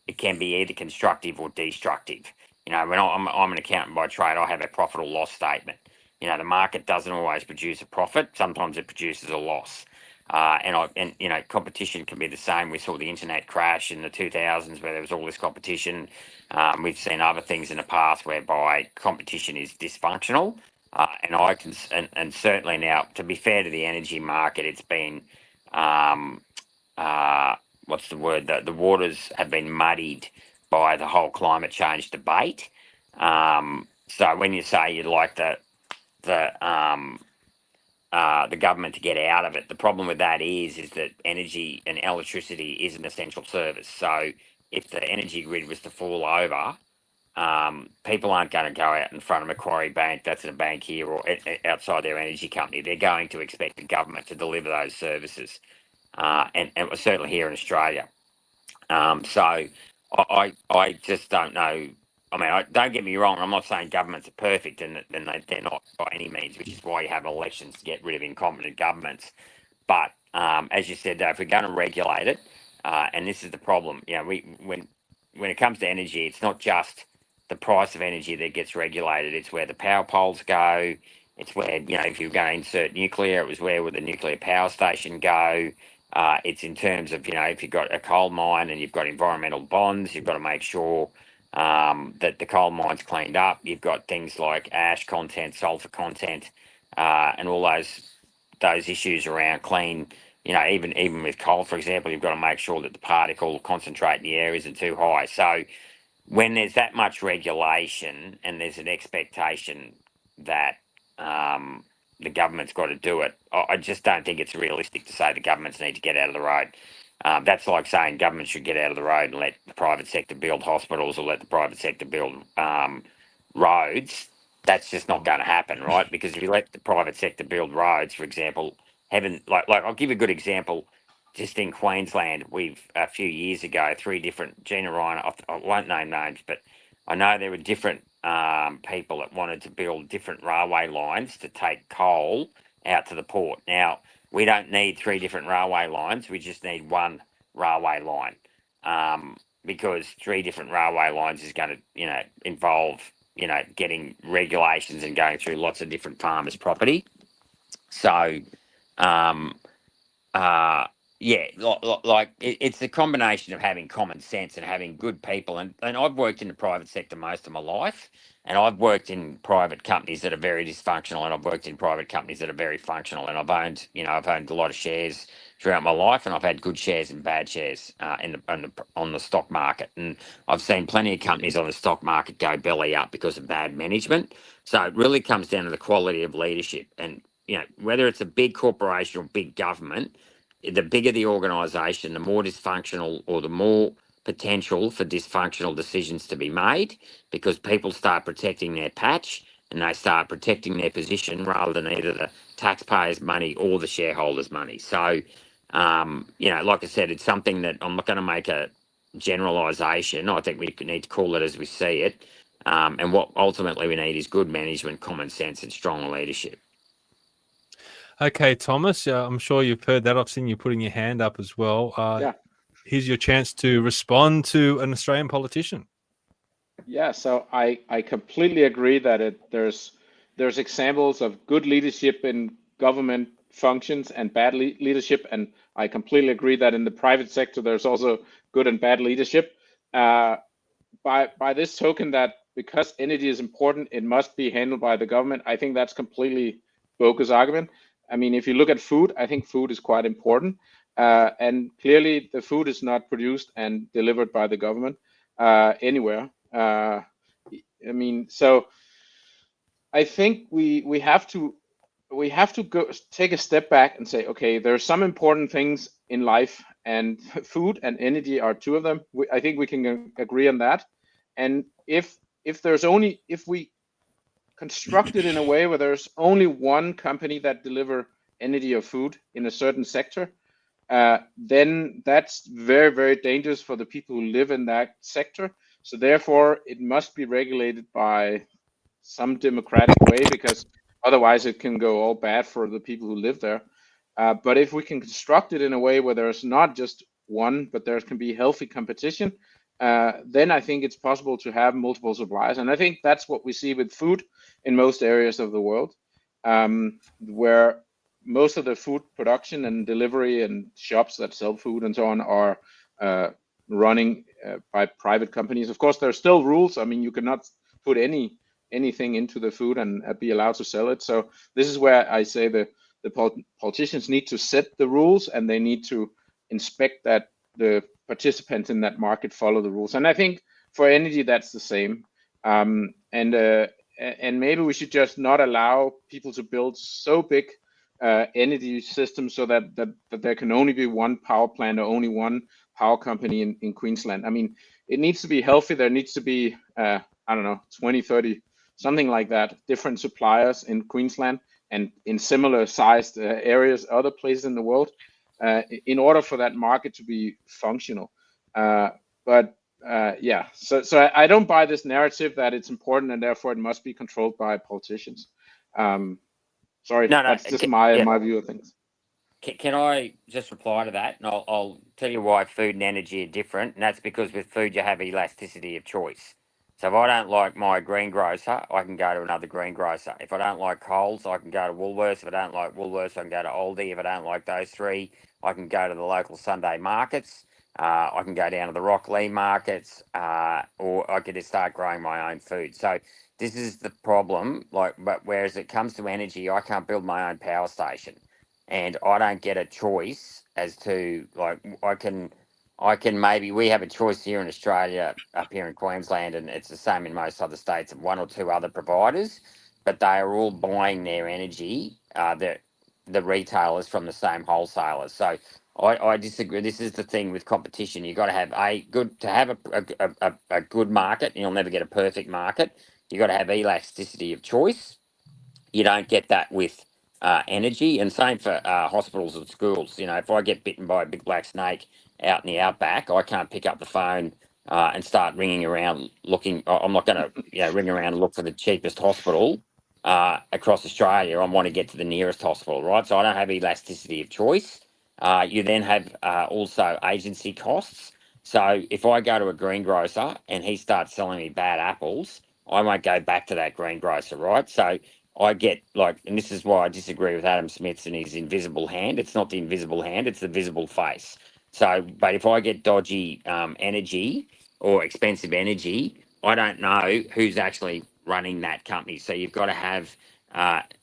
It can be either constructive or destructive. When I'm an accountant by trade, I have a profit or loss statement. The market doesn't always produce a profit. Sometimes it produces a loss. Competition can be the same. We saw the internet crash in the 2000s where there was all this competition. We've seen other things in the past whereby competition is dysfunctional. And certainly now, to be fair to the energy market, it's been, what's the word? The waters have been muddied by the whole climate change debate. So when you say you'd like the government to get out of it, the problem with that is that energy and electricity is an essential service. So if the energy grid was to fall over, people aren't going to go out in front of Macquarie Bank, that's in a bank here, or outside their energy company. They're going to expect the government to deliver those services, and certainly here in Australia. So I just don't know. I mean, don't get me wrong, I'm not saying governments are perfect, and they're not by any means, which is why you have elections to get rid of incompetent governments. But as you said, though, if we're going to regulate it, and this is the problem, when it comes to energy, it's not just the price of energy that gets regulated. It's where the power poles go. It's where, if you're going to insert nuclear, it was where would the nuclear power station go. It's in terms of, if you've got a coal mine and you've got environmental bonds, you've got to make sure that the coal mine's cleaned up. You've got things like ash content, sulfur content, and all those issues around clean. Even with coal, for example, you've got to make sure that the particle concentrate in the air isn't too high. So when there's that much regulation and there's an expectation that the government's got to do it, I just don't think it's realistic to say the governments need to get out of the road. That's like saying government should get out of the road and let the private sector build hospitals or let the private sector build roads. That's just not going to happen, right? Because if you let the private sector build roads, for example, I'll give a good example. Just in Queensland, a few years ago, 3 different Gina Ryan, I won't name names, but I know there were different people that wanted to build different railway lines to take coal out to the port. Now, we don't need 3 different railway lines. We just need 1 railway line, because 3 different railway lines is going to, involve, getting regulations and going through lots of different farmers' property. So, Yeah, it's a combination of having common sense and having good people. And I've worked in the private sector most of my life, and I've worked in private companies that are very dysfunctional, and I've worked in private companies that are very functional. And I've owned a lot of shares throughout my life, and I've had good shares and bad shares on the stock market. And I've seen plenty of companies on the stock market go belly up because of bad management. So it really comes down to the quality of leadership, and whether it's a big corporation or big government. The bigger the organisation, the more dysfunctional or the more potential for dysfunctional decisions to be made, because people start protecting their patch and they start protecting their position rather than either the taxpayers' money or the shareholders' money. So, like I said, it's something that I'm not going to make a generalisation. I think we need to call it as we see it. And what ultimately we need is good management, common sense and strong leadership. Okay, Thomas, I'm sure you've heard that. I've seen you putting your hand up as well. Yeah. Here's your chance to respond to an Australian politician. Yeah, so I completely agree that there's examples of good leadership in government functions and bad leadership, and I completely agree that in the private sector there's also good and bad leadership. By this token, that because energy is important, it must be handled by the government. I think that's completely bogus argument. I mean, if you look at food, I think food is quite important, and clearly the food is not produced and delivered by the government anywhere. I mean, so I think we have to go take a step back and say, okay, there are some important things in life, and food and energy are two of them. I think we can agree on that. And if we construct it in a way where there's only one company that deliver energy or food in a certain sector, then that's very, very dangerous for the people who live in that sector. So therefore, it must be regulated by some democratic way, because otherwise it can go all bad for the people who live there. But if we can construct it in a way where there's not just one, but there can be healthy competition, then I think it's possible to have multiple suppliers. And I think that's what we see with food in most areas of the world, where most of the food production and delivery and shops that sell food and so on are running by private companies. Of course, there are still rules. I mean, you cannot put anything into the food and be allowed to sell it. So this is where I say the politicians need to set the rules, and they need to inspect that the participants in that market follow the rules. And I think for energy, that's the same. And maybe we should just not allow people to build so big energy systems so that there can only be one power plant or only one power company in Queensland. I mean, it needs to be healthy. There needs to be, I don't know, 20, 30, something like that, different suppliers in Queensland and in similar sized areas, other places in the world, in order for that market to be functional. Yeah, so I don't buy this narrative that it's important and therefore it must be controlled by politicians. Sorry, that's just my view of things. Can I just reply to that? And I'll tell you why food and energy are different. And that's because with food, you have elasticity of choice. So if I don't like my greengrocer, I can go to another greengrocer. If I don't like Coles, I can go to Woolworths. If I don't like Woolworths, I can go to Aldi. If I don't like those three, I can go to the local Sunday markets. I can go down to the Rocklea markets, or I could just start growing my own food. So this is the problem. But whereas it comes to energy, I can't build my own power station, and I don't get a choice as to I can maybe, we have a choice here in Australia, up here in Queensland, and it's the same in most other states, of one or two other providers, but they are all buying their energy, the retailers, from the same wholesalers. So I disagree. This is the thing with competition. You've got to have a good market. You'll never get a perfect market. You've got to have elasticity of choice. You don't get that with energy, and same for hospitals and schools. You know, if I get bitten by a big black snake out in the outback, I can't pick up the phone and start ringing around looking. I'm not going to ring around and look for the cheapest hospital across Australia. I want to get to the nearest hospital, right? So I don't have elasticity of choice. You then have also agency costs. So if I go to a greengrocer and he starts selling me bad apples, I won't go back to that greengrocer, right? So I get like, and this is why I disagree with Adam Smith and his invisible hand. It's not the invisible hand, it's the visible face. So, but if I get dodgy energy or expensive energy, I don't know who's actually running that company. So you've got to have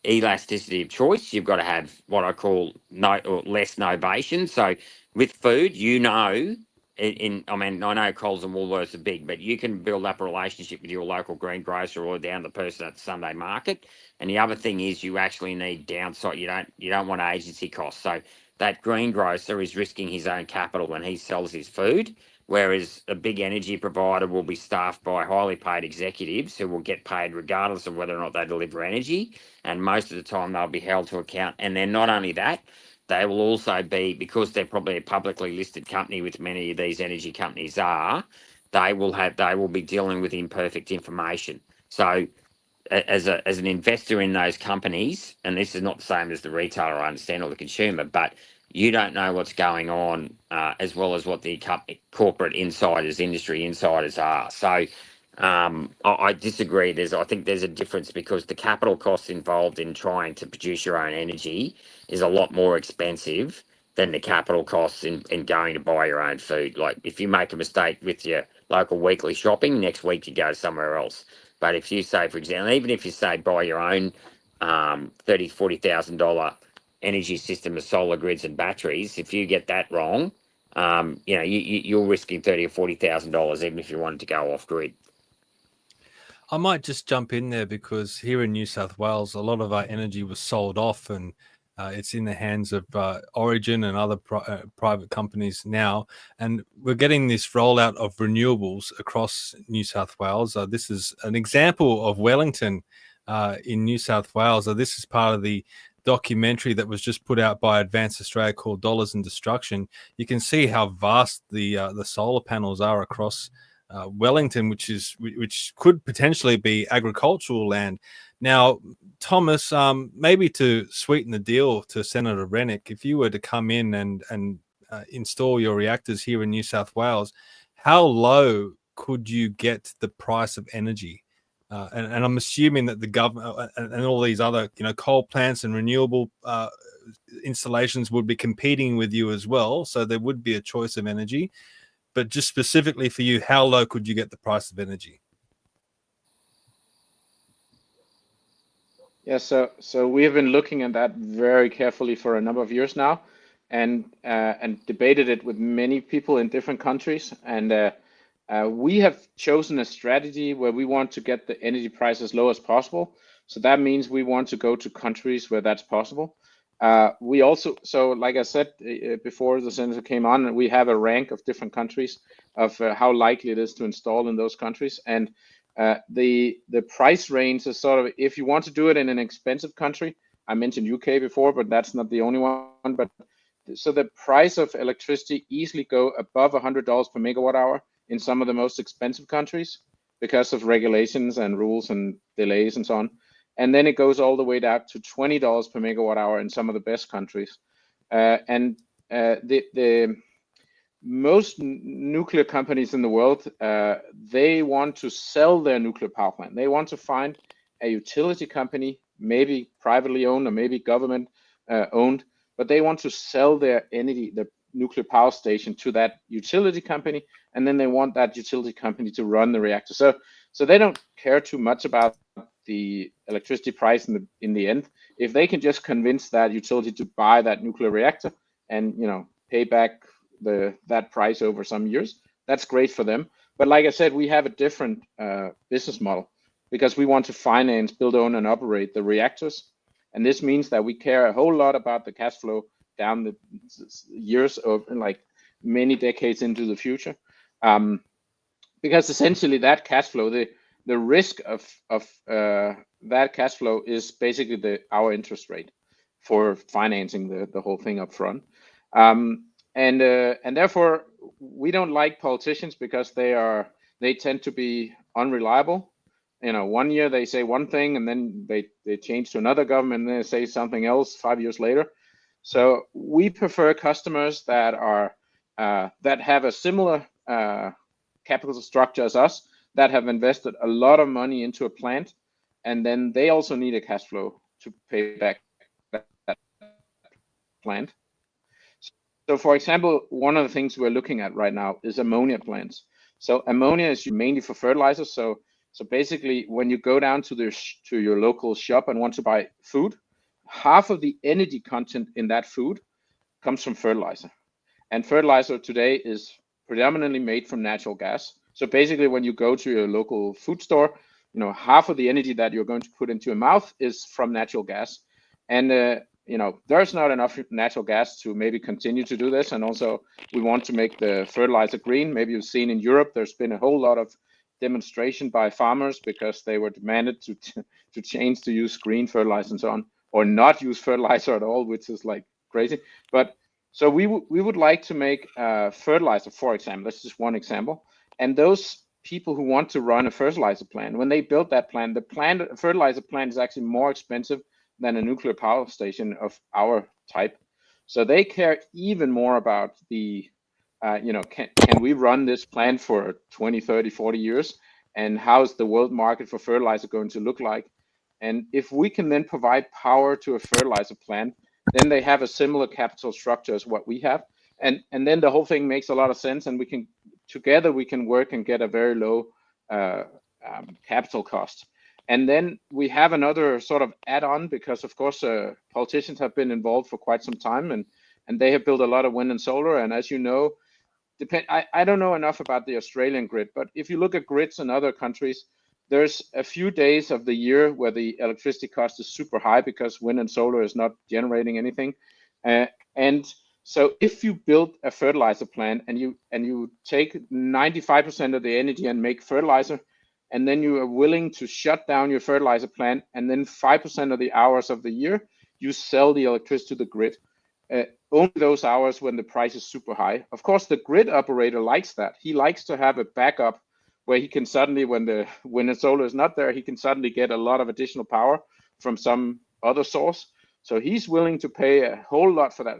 elasticity of choice. You've got to have what I call no or less novation. So with food, you know, I mean, I know Coles and Woolworths are big, but you can build up a relationship with your local greengrocer or down the person at the Sunday market. And the other thing is you actually need downside. You don't want agency costs. So that greengrocer is risking his own capital when he sells his food, whereas a big energy provider will be staffed by highly paid executives who will get paid regardless of whether or not they deliver energy. And most of the time they'll be held to account. And then not only that, they will also be, because they're probably a publicly listed company, which many of these energy companies are, they will be dealing with imperfect information. So as an investor in those companies, and this is not the same as the retailer, I understand, or the consumer, but you don't know what's going on as well as what the corporate insiders, industry insiders are. So I disagree. I think there's a difference because the capital costs involved in trying to produce your own energy is a lot more expensive than the capital costs in going to buy your own food. Like if you make a mistake with your local weekly shopping, next week you go somewhere else. But if you say, for example, even if you say buy your own $30,000-$40,000 energy system of solar grids and batteries, if you get that wrong, you're risking $30,000 or $40,000 even if you wanted to go off grid. I might just jump in there because here in New South Wales, a lot of our energy was sold off and it's in the hands of Origin and other private companies now. And we're getting this rollout of renewables across New South Wales. This is an example of Wellington in New South Wales. This is part of the documentary that was just put out by Advanced Australia called Dollars and Destruction. You can see how vast the solar panels are across Wellington, which could potentially be agricultural land. Now, Thomas, maybe to sweeten the deal to Senator Rennick, if you were to come in and install your reactors here in New South Wales, how low could you get the price of energy? And I'm assuming that the government and all these other, coal plants and renewable installations would be competing with you as well. So there would be a choice of energy. But just specifically for you, how low could you get the price of energy? Yeah, so we have been looking at that very carefully for a number of years now, and debated it with many people in different countries. And we have chosen a strategy where we want to get the energy price as low as possible. So that means we want to go to countries where that's possible. We also, so like I said before the senator came on, we have a rank of different countries of how likely it is to install in those countries. And the price range is sort of, if you want to do it in an expensive country, I mentioned UK before, but that's not the only one. But so the price of electricity easily go above $100 per megawatt hour in some of the most expensive countries because of regulations and rules and delays and so on. And then it goes all the way down to $20 per megawatt hour in some of the best countries. The most nuclear companies in the world, they want to sell their nuclear power plant. They want to find a utility company, maybe privately owned or maybe government owned, but they want to sell their energy, the nuclear power station, to that utility company, and then they want that utility company to run the reactor. So they don't care too much about the electricity price in the end. If they can just convince that utility to buy that nuclear reactor and pay back that price over some years, that's great for them. But like I said, we have a different business model because we want to finance, build, own, and operate the reactors. And this means that we care a whole lot about the cash flow down the years of like many decades into the future. Because essentially that cash flow, the risk of that cash flow is basically our interest rate for financing the whole thing up front. And therefore we don't like politicians because they tend to be unreliable. 1 year they say one thing and then they change to another government and then they say something else 5 years later. So we prefer customers that are that have a similar capital structure as us, that have invested a lot of money into a plant, and then they also need a cash flow to pay back that plant. So for example, one of the things we're looking at right now is ammonia plants. So ammonia is mainly for fertilizers. So basically, when you go down to your local shop and want to buy food, half of the energy content in that food comes from fertilizer. And fertilizer today is predominantly made from natural gas. So basically, when you go to your local food store, half of the energy that you're going to put into your mouth is from natural gas. And there's not enough natural gas to maybe continue to do this. And also, we want to make the fertilizer green. Maybe you've seen in Europe, there's been a whole lot of demonstration by farmers because they were demanded to change to use green fertilizer and so on, or not use fertilizer at all, which is like crazy. But so we would like to make fertilizer, for example. That's just one example. And those people who want to run a fertilizer plant, when they build that plant, the fertilizer plant is actually more expensive than a nuclear power station of our type. So they care even more about the, can we run this plant for 20, 30, 40 years? And how's the world market for fertilizer going to look like? And if we can then provide power to a fertilizer plant, then they have a similar capital structure as what we have. And then the whole thing makes a lot of sense, and we can work and get a very low capital cost. And then we have another sort of add-on, because of course politicians have been involved for quite some time, and they have built a lot of wind and solar. And as you know, I don't know enough about the Australian grid, but if you look at grids in other countries, there's a few days of the year where the electricity cost is super high because wind and solar is not generating anything. And so if you build a fertilizer plant and you take 95% of the energy and make fertilizer, and then you are willing to shut down your fertilizer plant, and then 5% of the hours of the year, you sell the electricity to the grid. Only those hours when the price is super high. Of course, the grid operator likes that. He likes to have a backup where he can suddenly, when the wind and solar is not there, he can suddenly get a lot of additional power from some other source. So he's willing to pay a whole lot for that.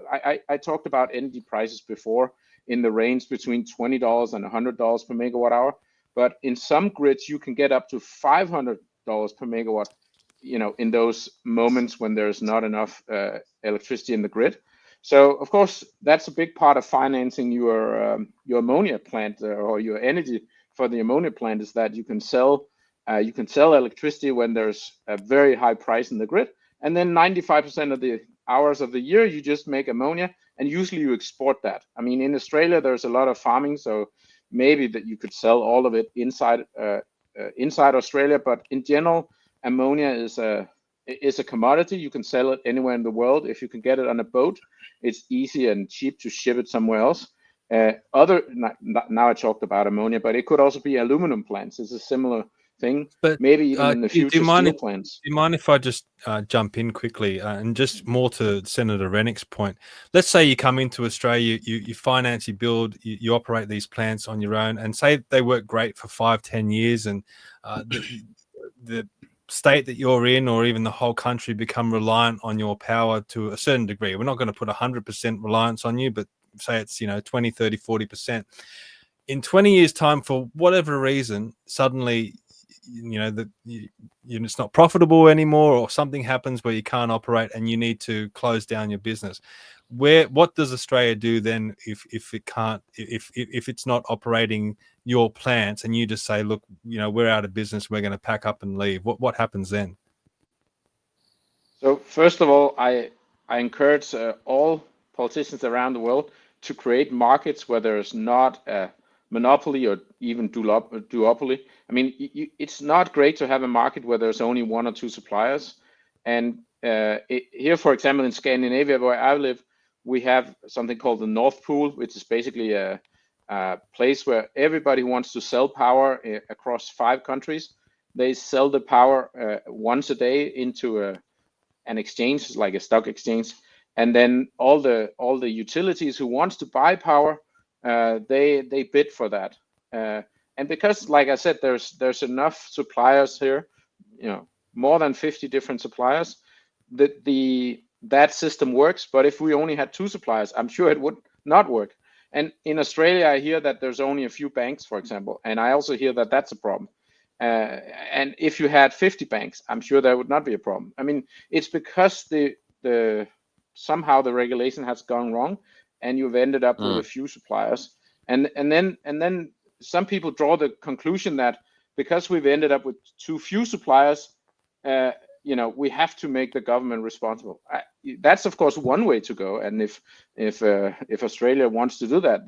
I talked about energy prices before in the range between $20 and $100 per megawatt hour. But in some grids, you can get up to $500 per megawatt, in those moments when there's not enough electricity in the grid. So of course, that's a big part of financing your ammonia plant or your energy for the ammonia plant, is that you can sell electricity when there's a very high price in the grid. And then 95% of the hours of the year, you just make ammonia, and usually you export that. I mean, in Australia, there's a lot of farming, so maybe that you could sell all of it inside Australia. But in general, ammonia is a commodity. You can sell it anywhere in the world. If you can get it on a boat, it's easy and cheap to ship it somewhere else. Now I talked about ammonia, but it could also be aluminum plants. It's a similar thing. But maybe even in the future, steel plants. Do you mind if I just jump in quickly and just more to Senator Rennick's point? Let's say you come into Australia, you finance, you build, you operate these plants on your own, and say they work great for 5-10 years, and the state that you're in, or even the whole country, become reliant on your power to a certain degree. We're not going to put 100% reliance on you, but say it's 20, 30, 40%. In 20 years' time, for whatever reason, suddenly it's not profitable anymore, or something happens where you can't operate and you need to close down your business. What does Australia do then if it's not operating your plants, and you just say, look, we're out of business, we're going to pack up and leave? What happens then? So first of all, I encourage all politicians around the world to create markets where there's not a monopoly or even duopoly. I mean, it's not great to have a market where there's only one or two suppliers. And here, for example, in Scandinavia, where I live, we have something called the North Pool, which is basically a place where everybody who wants to sell power across 5 countries, they sell the power once a day into an exchange, like a stock exchange. And then all the utilities who wants to buy power, they bid for that. And because, like I said, there's enough suppliers here, more than 50 different suppliers, that system works. But if we only had 2 suppliers, I'm sure it would not work. And in Australia, I hear that there's only a few banks, for example, and I also hear that that's a problem. And if you had 50 banks, I'm sure that would not be a problem. I mean, it's because the somehow the regulation has gone wrong, and you've ended up with a few suppliers. And then some people draw the conclusion that because we've ended up with too few suppliers, we have to make the government responsible. That's of course one way to go, and if Australia wants to do that,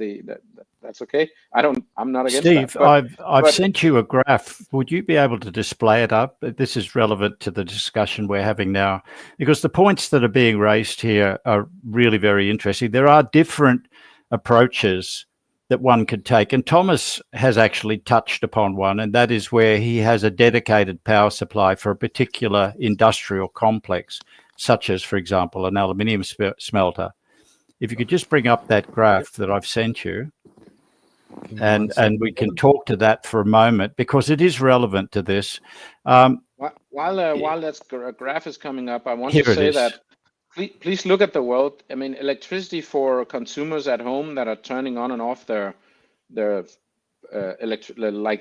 that's okay. I'm not against Steve, that. I've sent you a graph. Would you be able to display it up? This is relevant to the discussion we're having now, because the points that are being raised here are really very interesting. There are different approaches that one could take, and Thomas has actually touched upon one, and that is where he has a dedicated power supply for a particular industrial complex, such as, for example, an aluminium smelter. If you could just bring up that graph that I've sent you, and we can talk to that for a moment, because it is relevant to this. While that graph is coming up, I want to say that please look at the world. I mean, electricity for consumers at home that are turning on and off their like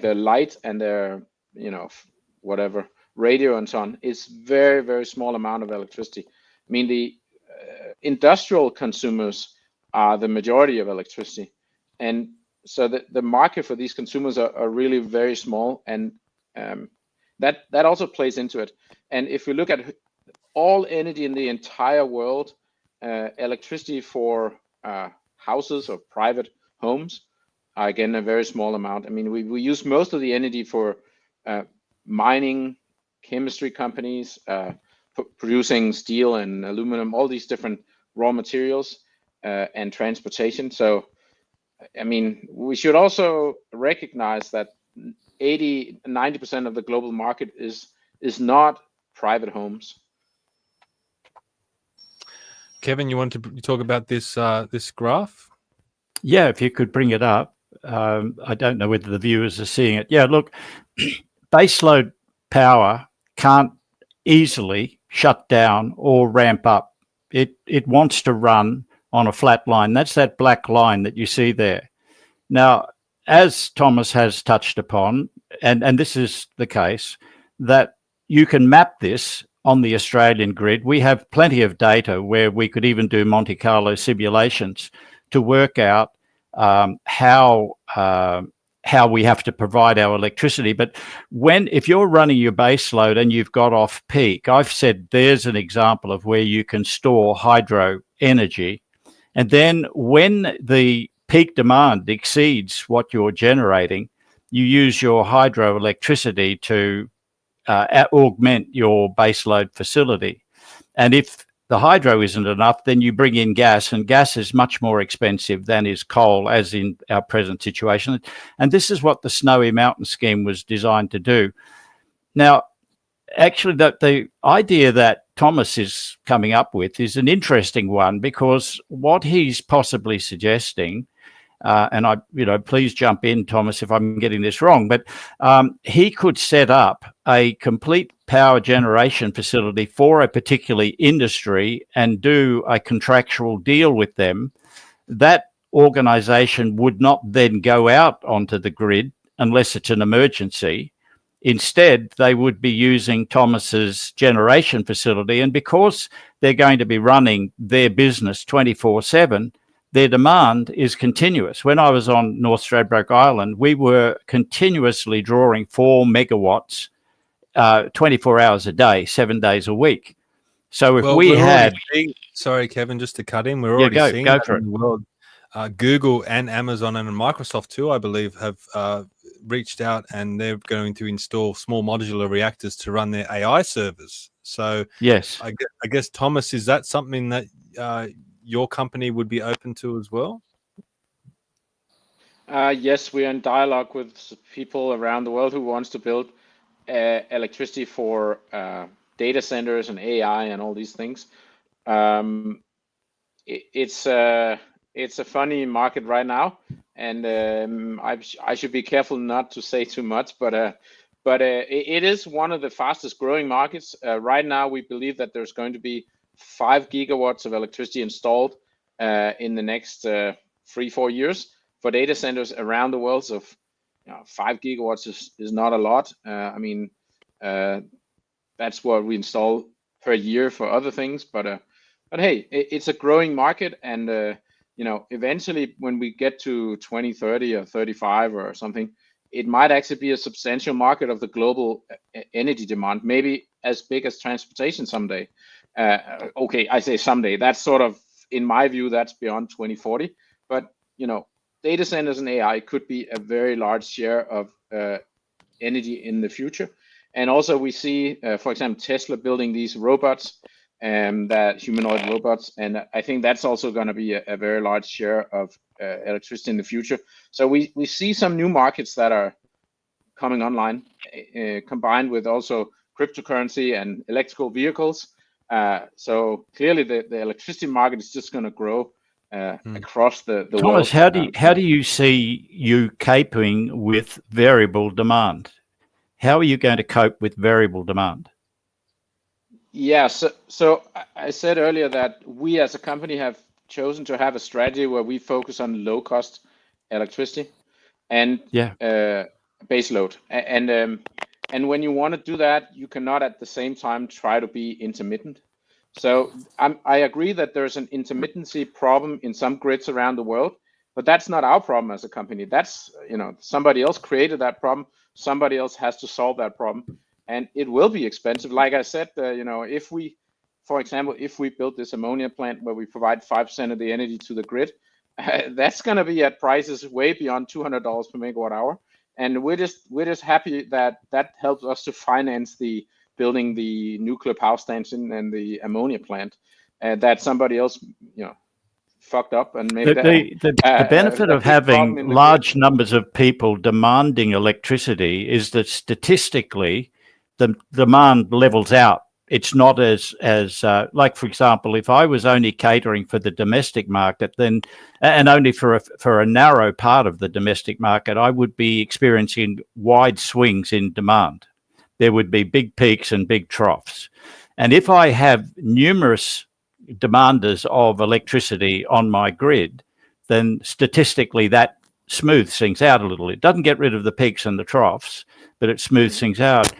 their light and their whatever radio and so on is very, very small amount of electricity. I mean, the industrial consumers are the majority of electricity, and so the market for these consumers are really very small, and that also plays into it. And if we look at all energy in the entire world, electricity for houses or private homes are again a very small amount. I mean, we use most of the energy for mining, chemistry companies, producing steel and aluminum, all these different raw materials, and transportation. So, I mean, we should also recognize that 80-90% of the global market is not private homes. Kevin, you want to talk about this this graph? Yeah, if you could bring it up. I don't know whether the viewers are seeing it. Yeah, look, baseload power can't easily shut down or ramp up. It wants to run on a flat line. That's that black line that you see there. Now, as Thomas has touched upon, and this is the case, that you can map this on the Australian grid. We have plenty of data where we could even do Monte Carlo simulations to work out how we have to provide our electricity. But if you're running your base load and you've got off peak, I've said there's an example of where you can store hydro energy. And then when the peak demand exceeds what you're generating, you use your hydroelectricity to augment your baseload facility. And if the hydro isn't enough, then you bring in gas, and gas is much more expensive than is coal, as in our present situation. And this is what the Snowy Mountain scheme was designed to do. Now, actually, the idea that Thomas is coming up with is an interesting one, because what he's possibly suggesting, and please jump in, Thomas, if I'm getting this wrong, but he could set up a complete power generation facility for a particular industry and do a contractual deal with them. That organization would not then go out onto the grid unless it's an emergency. Instead, they would be using Thomas's generation facility, and because they're going to be running their business 24/7, their demand is continuous. When I was on North Stradbroke Island, we were continuously drawing 4 megawatts 24 hours a day, 7 days a week. So if we had... Sorry, Kevin, just to cut in, we're already seeing that in the world. Google and Amazon and Microsoft too, I believe, have reached out, and they're going to install small modular reactors to run their AI servers. So yes, I guess, Thomas, is that something that your company would be open to as well? Yes, we are in dialogue with people around the world who wants to build electricity for data centers and AI and all these things. It's a funny market right now, and I should be careful not to say too much, but it is one of the fastest growing markets. Right now, we believe that there's going to be 5 gigawatts of electricity installed in the next 3-4 years for data centers around the world. So 5 gigawatts is not a lot. I mean, that's what we install per year for other things. But hey, it's a growing market, and eventually when we get to 2030 or 35 or something, it might actually be a substantial market of the global energy demand, maybe as big as transportation someday. Okay, I say someday. That's sort of, in my view, that's beyond 2040. But data centers and AI could be a very large share of energy in the future. And also we see, for example, Tesla building these robots, that humanoid robots, and I think that's also going to be a very large share of electricity in the future. So we see some new markets that are coming online, combined with also cryptocurrency and electrical vehicles. So clearly the electricity market is just going to grow across the world. Thomas, how do you see you coping with variable demand? How are you going to cope with variable demand? Yeah, so I said earlier that we as a company have chosen to have a strategy where we focus on low cost electricity and base load. And when you want to do that, you cannot at the same time try to be intermittent. So I agree that there's an intermittency problem in some grids around the world, but that's not our problem as a company. That's, somebody else created that problem. Somebody else has to solve that problem. And it will be expensive. Like I said, if we, for example, if we build this ammonia plant where we provide 5% of the energy to the grid, that's going to be at prices way beyond $200 per megawatt hour. And we're just happy that helps us to finance the building the nuclear power station and the ammonia plant, that somebody else, fucked up and made the benefit of having large numbers of people demanding electricity is that statistically the demand levels out. It's not as like, for example, if I was only catering for the domestic market, then and only for a narrow part of the domestic market, I would be experiencing wide swings in demand. There would be big peaks and big troughs. And if I have numerous demanders of electricity on my grid, then statistically that smooths things out a little. It doesn't get rid of the peaks and the troughs, but it smooths things out.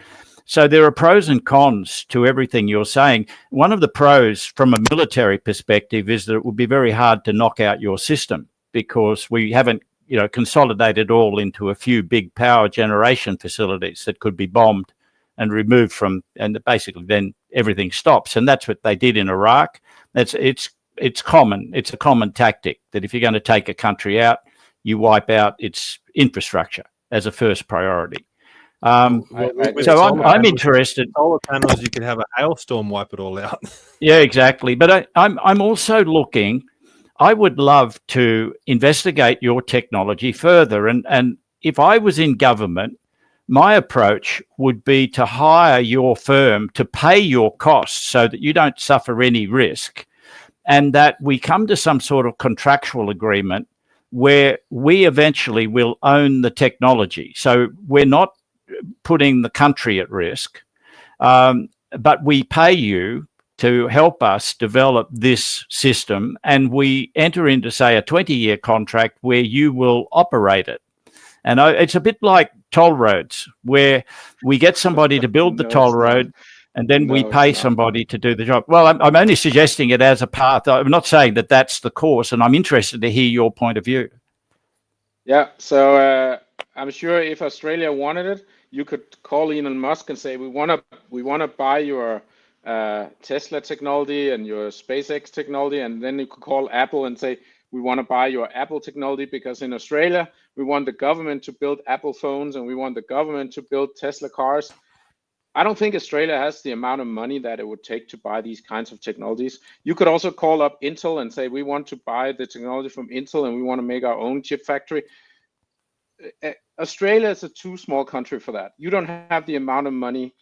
So there are pros and cons to everything you're saying. One of the pros from a military perspective is that it would be very hard to knock out your system because we haven't, consolidated all into a few big power generation facilities that could be bombed and removed from, and basically then everything stops. And that's what they did in Iraq. It's common. It's a common tactic that if you're going to take a country out, you wipe out its infrastructure as a first priority. So I'm interested. Solar panels, you could have a hailstorm wipe it all out. Yeah, exactly. But I'm also looking. I would love to investigate your technology further. And if I was in government, my approach would be to hire your firm to pay your costs so that you don't suffer any risk, and that we come to some sort of contractual agreement where we eventually will own the technology. So we're not putting the country at risk, but we pay you to help us develop this system, and we enter into, say, a 20-year contract where you will operate it. And it's a bit like toll roads, where we get somebody to build the toll road, and then we pay somebody to do the job. Well, I'm only suggesting it as a path. I'm not saying that that's the course, and I'm interested to hear your point of view. Yeah, so I'm sure if Australia wanted it, you could call Elon Musk and say, we want to buy your Tesla technology and your SpaceX technology, and then you could call Apple and say, we want to buy your Apple technology because in Australia, we want the government to build Apple phones and we want the government to build Tesla cars. I don't think Australia has the amount of money that it would take to buy these kinds of technologies. You could also call up Intel and say, we want to buy the technology from Intel and we want to make our own chip factory. Australia is a too small country for that. You don't have the amount of money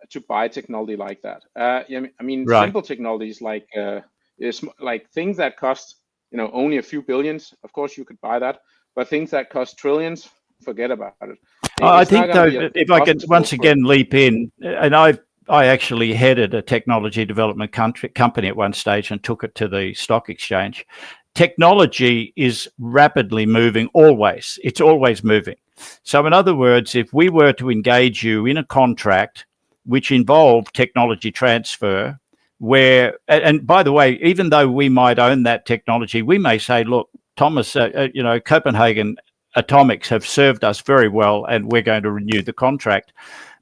to buy technology like that. Simple technologies like things that cost only a few billions. Of course, you could buy that, but things that cost trillions, forget about it. I think though, if I can once again leap in, and I actually headed a technology development company at one stage and took it to the stock exchange. Technology is rapidly moving always. It's always moving. So in other words, if we were to engage you in a contract which involved technology transfer, where, and by the way, even though we might own that technology, we may say, look, Thomas, Copenhagen Atomics have served us very well and we're going to renew the contract.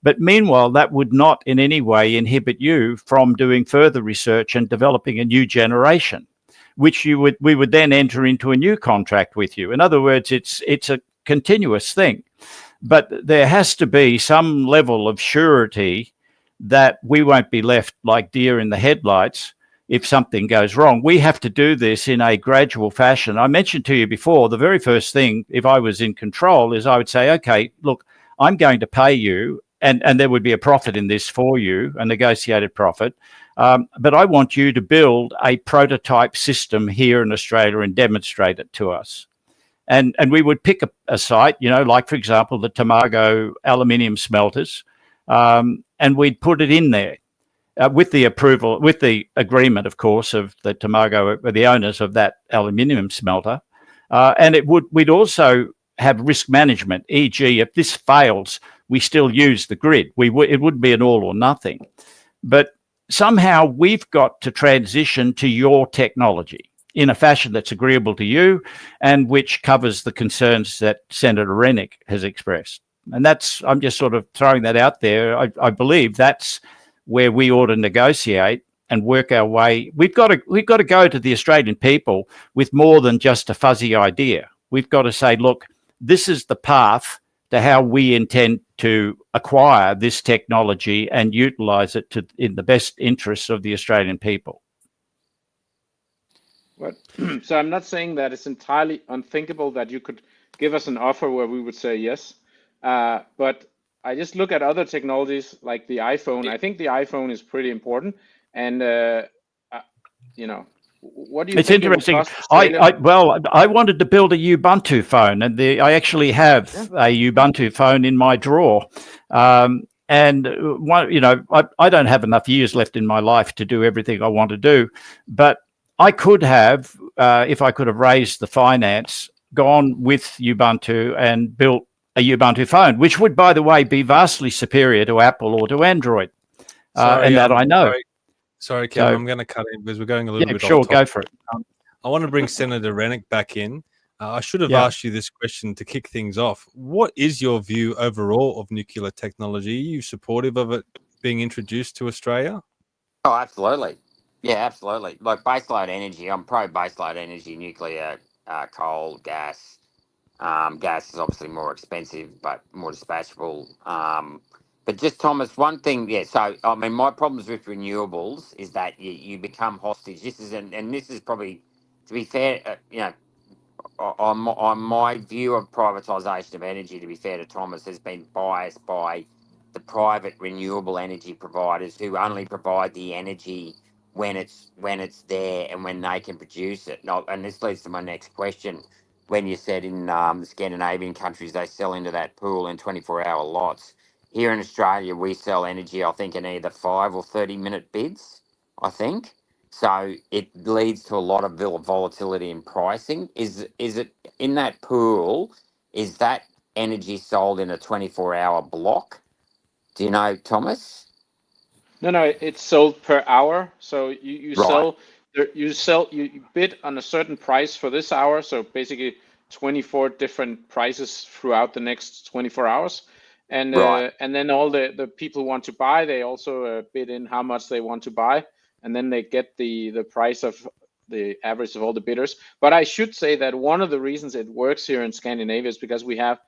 But meanwhile, that would not in any way inhibit you from doing further research and developing a new generation, which we would then enter into a new contract with you. In other words, it's a continuous thing. But there has to be some level of surety that we won't be left like deer in the headlights if something goes wrong. We have to do this in a gradual fashion. I mentioned to you before, the very first thing, if I was in control, is I would say, okay, look, I'm going to pay you, and there would be a profit in this for you, a negotiated profit. But I want you to build a prototype system here in Australia and demonstrate it to us. And we would pick a site, like, for example, the Tomago aluminium smelters, and we'd put it in there with the approval, with the agreement, of course, of the Tomago, the owners of that aluminium smelter. And we'd also have risk management, e.g., if this fails, we still use the grid. It would be an all or nothing. But somehow we've got to transition to your technology in a fashion that's agreeable to you and which covers the concerns that Senator Rennick has expressed. And I'm just sort of throwing that out there. I believe that's where we ought to negotiate and work our way. We've got to go to the Australian people with more than just a fuzzy idea. We've got to say, look, this is the path to how we intend to acquire this technology and utilize it in the best interests of the Australian people. But, so I'm not saying that it's entirely unthinkable that you could give us an offer where we would say yes. But I just look at other technologies like the iPhone. I think the iPhone is pretty important. And, what do you think? It's interesting. I wanted to build a Ubuntu phone, and I actually have a Ubuntu phone in my drawer. I don't have enough years left in my life to do everything I want to do, but I could have, if I could have raised the finance, gone with Ubuntu and built a Ubuntu phone, which would, by the way, be vastly superior to Apple or to Android. I know. Sorry, Kevin, I'm going to cut in because we're going a little bit off sure, topic. go for it. I want to bring Senator Rennick back in. I should have asked you this question to kick things off. What is your view overall of nuclear technology? Are you supportive of it being introduced to Australia? Oh, absolutely. Yeah, absolutely. Like baseload energy, I'm pro baseload energy, nuclear, coal, gas. Gas is obviously more expensive, but more dispatchable. But just, Thomas, one thing, so, I mean, my problems with renewables is that you become hostage. This is probably, to be fair, on my view of privatisation of energy, to be fair to Thomas, has been biased by the private renewable energy providers who only provide the energy when it's there and when they can produce it. And this leads to my next question. When you said in the Scandinavian countries, they sell into that pool in 24-hour lots. Here in Australia, we sell energy, I think, in either 5 or 30-minute bids, I think. So it leads to a lot of volatility in pricing. Is it in that pool, is that energy sold in a 24-hour block? Do you know, Thomas? No, it's sold per hour. So you Right. you bid on a certain price for this hour. So basically 24 different prices throughout the next 24 hours. And and then all the people who want to buy, they also bid in how much they want to buy. And then they get the price of the average of all the bidders. But I should say that one of the reasons it works here in Scandinavia is because we have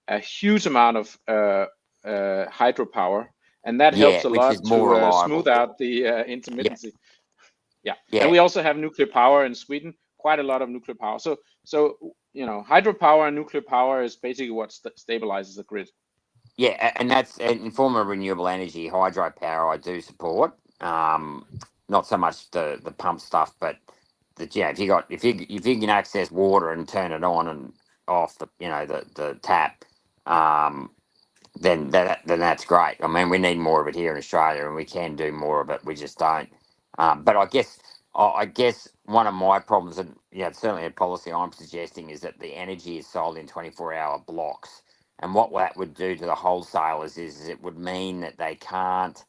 a huge amount of hydropower. And that helps a lot to smooth out the intermittency. Yeah. And we also have nuclear power in Sweden, quite a lot of nuclear power. So hydropower and nuclear power is basically what stabilizes the grid. Yeah, and that's in form of renewable energy, hydropower. I do support. Not so much the pump stuff, but if you can access water and turn it on and off the tap, then that's great. I mean, we need more of it here in Australia, and we can do more of it. We just don't. But I guess one of my problems, and certainly a policy I'm suggesting, is that the energy is sold in 24-hour blocks. And what that would do to the wholesalers is it would mean that they can't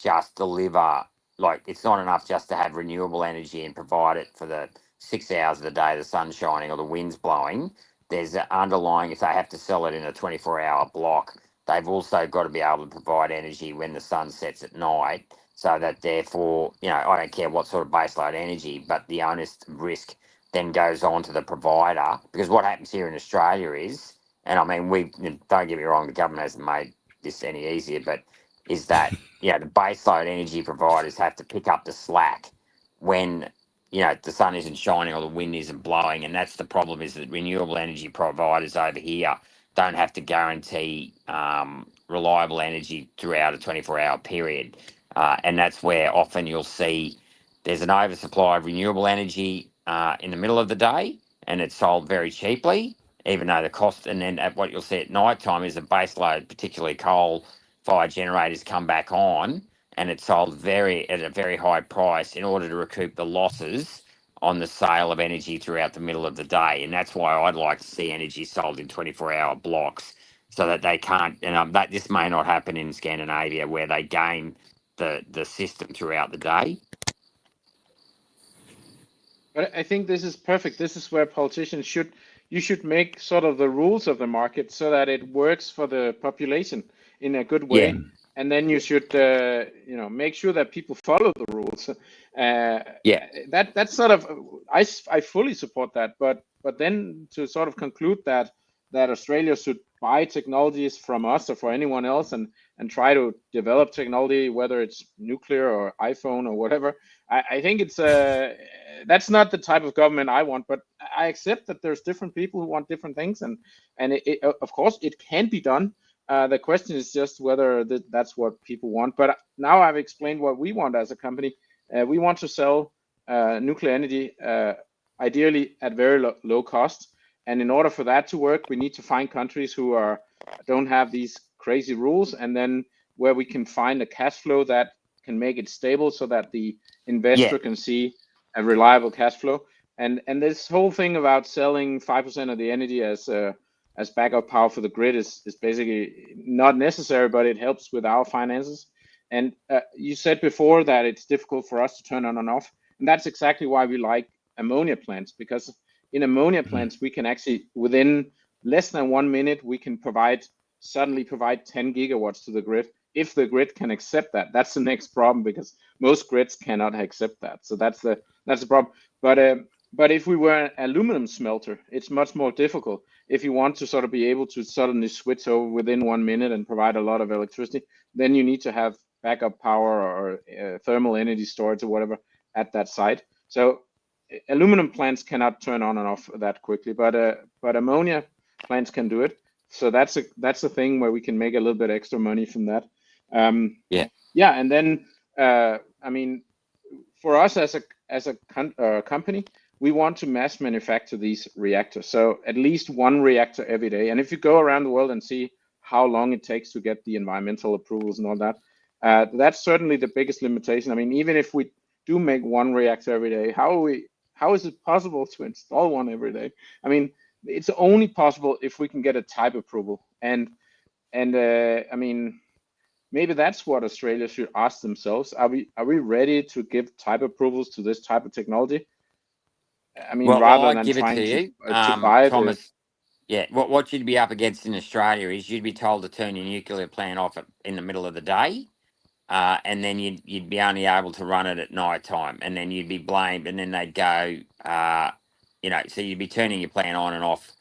just deliver, like it's not enough just to have renewable energy and provide it for the 6 hours of the day the sun's shining or the wind's blowing. There's an underlying, if they have to sell it in a 24-hour block, they've also got to be able to provide energy when the sun sets at night, so that therefore, I don't care what sort of baseload energy, but the onus risk then goes on to the provider. Because what happens here in Australia is, and I mean, don't get me wrong, the government hasn't made this any easier, but is that, the baseload energy providers have to pick up the slack when, the sun isn't shining or the wind isn't blowing. And that's the problem, is that renewable energy providers over here don't have to guarantee reliable energy throughout a 24-hour period. And that's where often you'll see there's an oversupply of renewable energy in the middle of the day, and it's sold very cheaply, even though the cost, and then at what you'll see at night time is the base load, particularly coal-fired generators, come back on, and it's sold at a very high price in order to recoup the losses on the sale of energy throughout the middle of the day. And that's why I'd like to see energy sold in 24-hour blocks, so that they can't, and that this may not happen in Scandinavia, where they game the system throughout the day. But I think this is perfect. This is where politicians should make sort of the rules of the market so that it works for the population in a good way. Yeah. And then you should, make sure that people follow the rules. That's sort of, I fully support that. But then to sort of conclude that Australia should buy technologies from us or for anyone else and try to develop technology, whether it's nuclear or iPhone or whatever, I think it's that's not the type of government I want. But I accept that there's different people who want different things, and of course it can be done. The question is just whether that's what people want. But now I've explained what we want as a company. We want to sell nuclear energy, ideally at very low cost. And in order for that to work, we need to find countries who don't have these crazy rules, and then where we can find a cash flow that can make it stable, so that the investor can see a reliable cash flow. And this whole thing about selling 5% of the energy as backup power for the grid is basically not necessary, but it helps with our finances. And you said before that it's difficult for us to turn on and off, and that's exactly why we like ammonia plants, because in ammonia plants we can actually, within less than 1 minute, we can suddenly provide 10 gigawatts to the grid, if the grid can accept that. That's the next problem, because most grids cannot accept that. So that's the problem. But if we were an aluminum smelter, it's much more difficult. If you want to sort of be able to suddenly switch over within 1 minute and provide a lot of electricity, then you need to have backup power or thermal energy storage or whatever at that site. So aluminum plants cannot turn on and off that quickly, but ammonia plants can do it. So that's a thing where we can make a little bit extra money from that. And then I mean, for us as a company, we want to mass manufacture these reactors. So at least one reactor every day. And if you go around the world and see how long it takes to get the environmental approvals and all that, that's certainly the biggest limitation. I mean, even if we do make one reactor every day, how is it possible to install one every day? I mean, it's only possible if we can get a type approval. And I mean, maybe that's what Australia should ask themselves. Are we ready to give type approvals to this type of technology? I mean, rather than trying to buy Thomas, what you'd be up against in Australia is you'd be told to turn your nuclear plant off in the middle of the day, and then you'd be only able to run it at night time, and then you'd be blamed, and then they'd go, so you'd be turning your plant on and off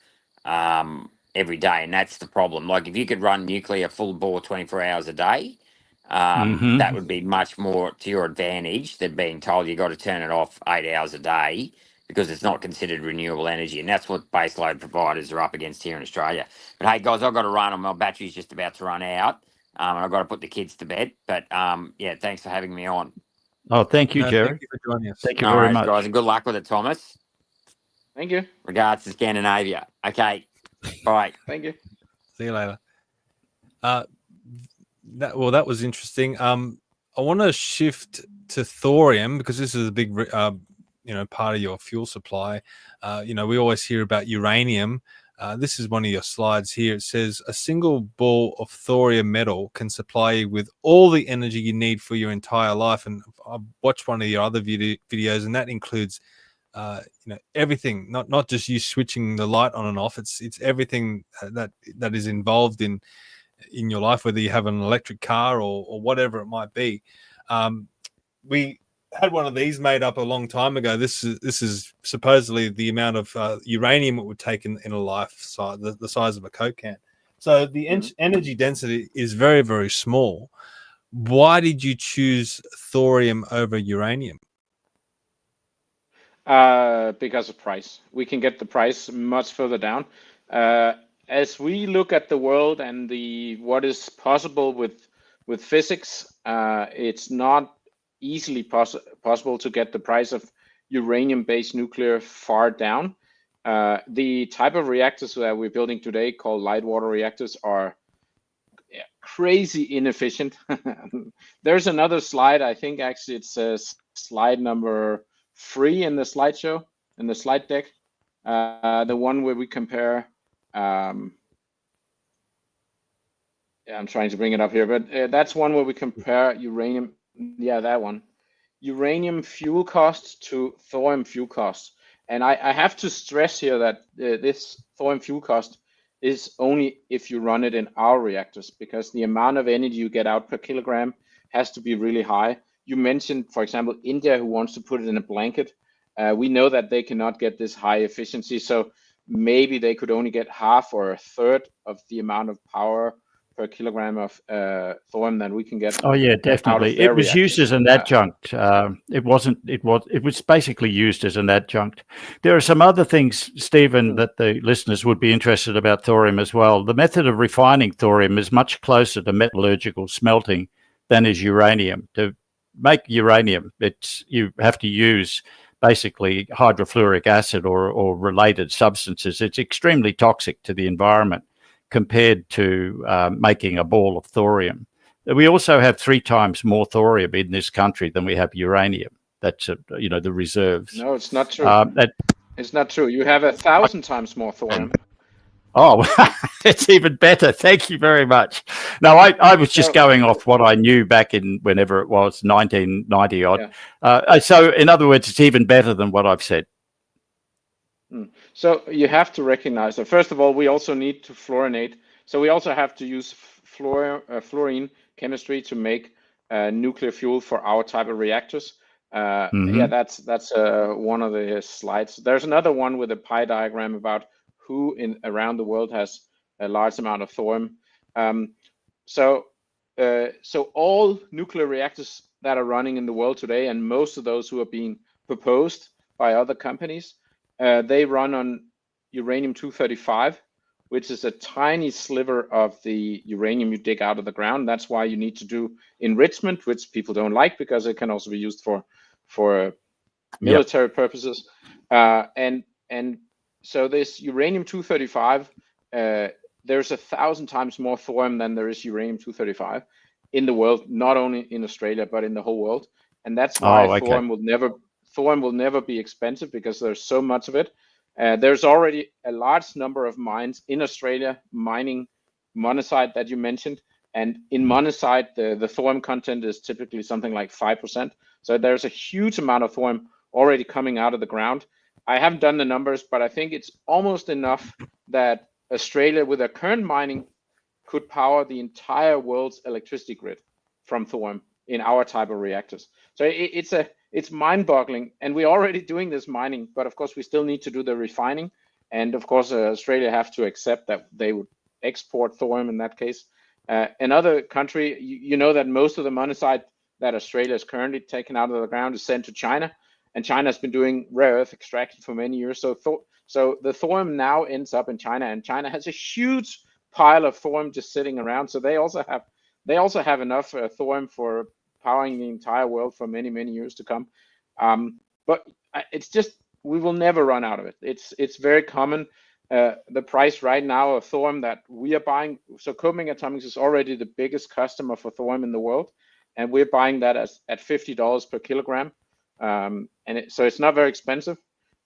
every day, and that's the problem. Like, if you could run nuclear full bore 24 hours a day, that would be much more to your advantage than being told you got to turn it off 8 hours a day, because it's not considered renewable energy. And that's what baseload providers are up against here in Australia. But hey, guys, I've got to run. My battery's just about to run out, and I've got to put the kids to bed. But thanks for having me on. Oh, thank you, Gerard. Thank you for joining us. Thank you very much, guys, and good luck with it, Thomas. Thank you. Regards to Scandinavia. Okay. Bye. Thank you. See you later. That was interesting. I want to shift to thorium, because this is a big part of your fuel supply. We always hear about uranium, This is one of your slides here. It says a single ball of thorium metal can supply you with all the energy you need for your entire life. And I watched one of your other videos, and that includes, everything. Not just you switching the light on and off. It's everything that is involved in your life, whether you have an electric car or whatever it might be. We had one of these made up a long time ago. This is supposedly the amount of uranium it would take in a life size, the size of a Coke can. So the energy density is very, very small. Why did you choose thorium over uranium? Because of price. We can get the price much further down. As we look at the world and what is possible with physics, it's not easily possible to get the price of uranium-based nuclear far down. The type of reactors that we're building today, called light water reactors, are crazy inefficient. There's another slide, I think actually it says slide number 3 in the slideshow, in the slide deck, the one where we compare, I'm trying to bring it up here, but that's one where we compare uranium, that one, uranium fuel costs to thorium fuel costs. And I have to stress here that this thorium fuel cost is only if you run it in our reactors, because the amount of energy you get out per kilogram has to be really high. You mentioned, for example, India, who wants to put it in a blanket. We know that they cannot get this high efficiency, so maybe they could only get half or a third of the amount of power per kilogram of thorium that we can get. Oh yeah, definitely. It was used as an adjunct. It was basically used as an adjunct. There are some other things, Stephen, that the listeners would be interested about thorium as well. The method of refining thorium is much closer to metallurgical smelting than is uranium. To make uranium, you have to use basically hydrofluoric acid or related substances. It's extremely toxic to the environment compared to making a ball of thorium. We also have 3 times more thorium in this country than we have uranium. That's the reserves. No, it's not true. It's not true. You have 1,000 times more thorium. Oh, it's even better. Thank you very much. No, I was just going off what I knew back in whenever it was, 1990 odd. Yeah. So in other words, it's even better than what I've said. So you have to recognize that, first of all, we also need to fluorinate. So we also have to use fluorine chemistry to make nuclear fuel for our type of reactors. Yeah, that's one of the slides. There's another one with a pie diagram about who around the world has a large amount of thorium. So all nuclear reactors that are running in the world today, and most of those who are being proposed by other companies, they run on uranium-235, which is a tiny sliver of the uranium you dig out of the ground. That's why you need to do enrichment, which people don't like because it can also be used for military purposes. And so this uranium-235, there's 1,000 times more thorium than there is uranium-235 in the world, not only in Australia but in the whole world. And that's why thorium will never be expensive, because there's so much of it. There's already a large number of mines in Australia mining monazite that you mentioned, and in monazite the thorium content is typically something like 5%. So there's a huge amount of thorium already coming out of the ground. I haven't done the numbers, but I think it's almost enough that Australia, with their current mining, could power the entire world's electricity grid from thorium in our type of reactors. So it's mind-boggling, and we're already doing this mining, but of course we still need to do the refining, and of course Australia have to accept that they would export thorium in that case. Another country, you know that most of the monazite that Australia is currently taking out of the ground is sent to China, and China has been doing rare earth extraction for many years. So the thorium now ends up in China, and China has a huge pile of thorium just sitting around. So they also have enough thorium for powering the entire world for many, many years to come. But it's just, we will never run out of it. It's very common. The price right now of thorium that we are buying, so Copenhagen Atomics is already the biggest customer for thorium in the world, and we're buying that at $50 per kilogram. So it's not very expensive.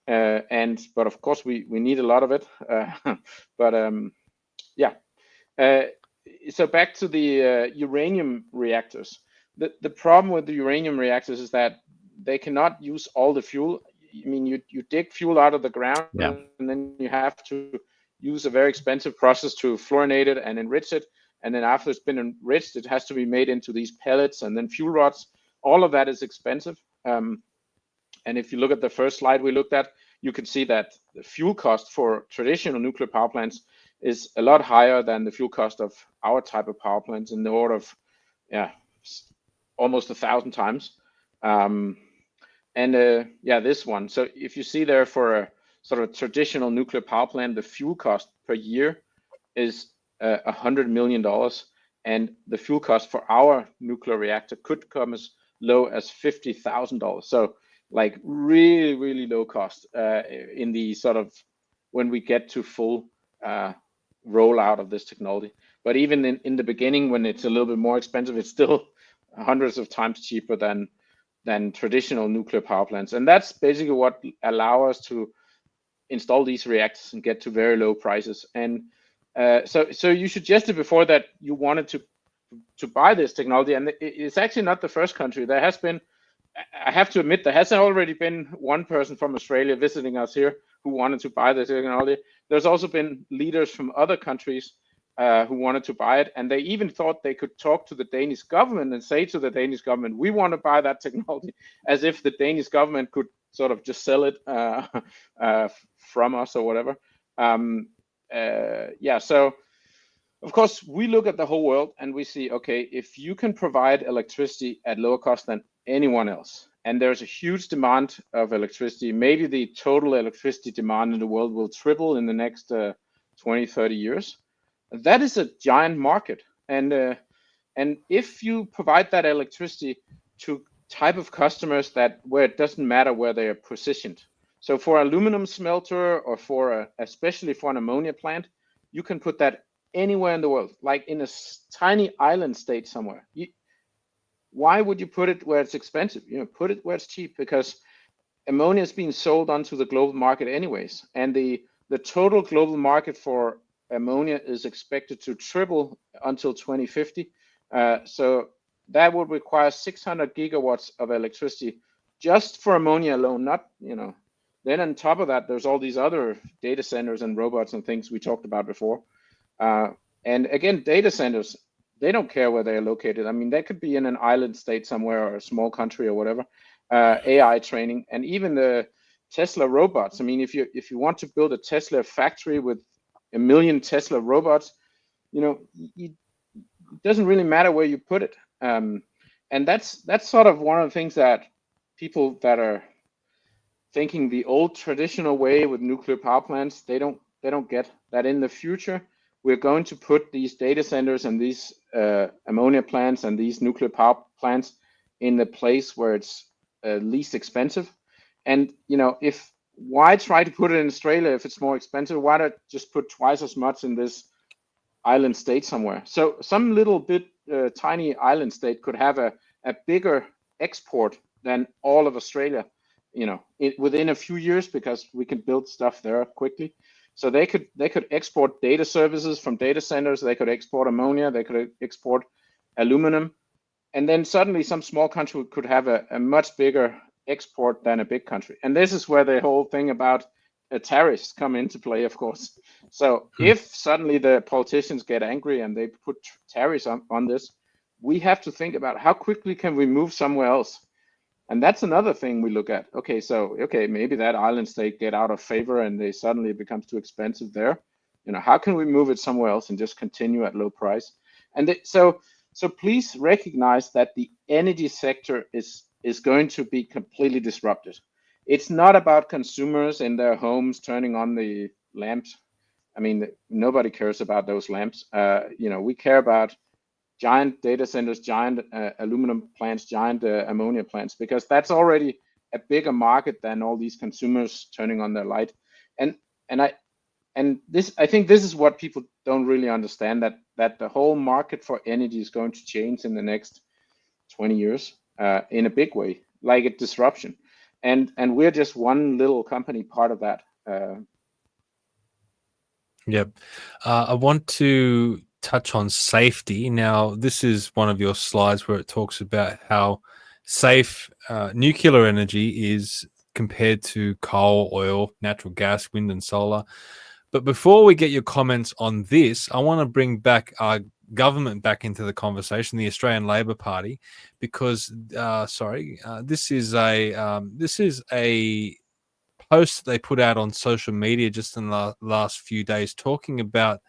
But of course we need a lot of it. So back to the uranium reactors. The problem with the uranium reactors is that they cannot use all the fuel. I mean, you dig fuel out of the ground, and then you have to use a very expensive process to fluorinate it and enrich it. And then after it's been enriched, it has to be made into these pellets and then fuel rods. All of that is expensive. And if you look at the first slide we looked at, you can see that the fuel cost for traditional nuclear power plants is a lot higher than the fuel cost of our type of power plants, in the order of almost 1,000 times. This one. So if you see there, for a sort of traditional nuclear power plant, the fuel cost per year is $100 million, and the fuel cost for our nuclear reactor could come as low as $50,000. So like really, really low cost in the sort of when we get to full rollout of this technology. But even in the beginning, when it's a little bit more expensive, it's still hundreds of times cheaper than traditional nuclear power plants. And that's basically what allows us to install these reactors and get to very low prices. And so you suggested before that you wanted to buy this technology, and it's actually not the first country. There has been, I have to admit, there has already been one person from Australia visiting us here who wanted to buy the technology. There's also been leaders from other countries who wanted to buy it, and they even thought they could talk to the Danish government and say to the Danish government, we want to buy that technology, as if the Danish government could sort of just sell it from us or whatever. So of course we look at the whole world and we see, okay, if you can provide electricity at lower cost than anyone else, and there's a huge demand of electricity, maybe the total electricity demand in the world will triple in the next 20, 30 years. That is a giant market, and if you provide that electricity to type of customers where it doesn't matter where they are positioned. So for aluminum smelter, or especially for an ammonia plant, you can put that anywhere in the world, like in a tiny island state somewhere. Why would you put it where it's expensive? Put it where it's cheap, because ammonia is being sold onto the global market anyways, and the total global market for ammonia is expected to triple until 2050. So that would require 600 gigawatts of electricity just for ammonia alone. Not, then on top of that, there's all these other data centers and robots and things we talked about before. And again, data centers, they don't care where they're located. I mean, they could be in an island state somewhere or a small country or whatever. AI training, and even the Tesla robots. I mean, if you want to build a Tesla factory with 1 million Tesla robots, it doesn't really matter where you put it. And that's sort of one of the things that people that are thinking the old traditional way with nuclear power plants, they don't get that. In the future, we're going to put these data centers and these ammonia plants and these nuclear power plants in the place where it's least expensive. And why try to put it in Australia if it's more expensive? Why not just put twice as much in this island state somewhere? So some little bit tiny island state could have a bigger export than all of Australia, within a few years, because we can build stuff there quickly. So they could export data services from data centers. They could export ammonia. They could export aluminum, and then suddenly some small country could have a much bigger export than a big country. And this is where the whole thing about tariffs come into play, of course. So if suddenly the politicians get angry and they put tariffs on this, we have to think about how quickly can we move somewhere else. And that's another thing we look at. Okay, maybe that island state get out of favor and they suddenly it becomes too expensive there. How can we move it somewhere else and just continue at low price? And so please recognize that the energy sector is going to be completely disrupted. It's not about consumers in their homes turning on the lamps. I mean, nobody cares about those lamps. We care about giant data centers, giant aluminum plants, giant ammonia plants, because that's already a bigger market than all these consumers turning on their light. And I think this is what people don't really understand, that the whole market for energy is going to change in the next 20 years in a big way, like a disruption. and we're just one little company part of that. Yep. I want to touch on safety. Now, this is one of your slides where it talks about how safe nuclear energy is compared to coal, oil, natural gas, wind, and solar. But before we get your comments on this, I want to bring back our government back into the conversation, the Australian Labor Party, because this is a post they put out on social media just in the last few days, talking about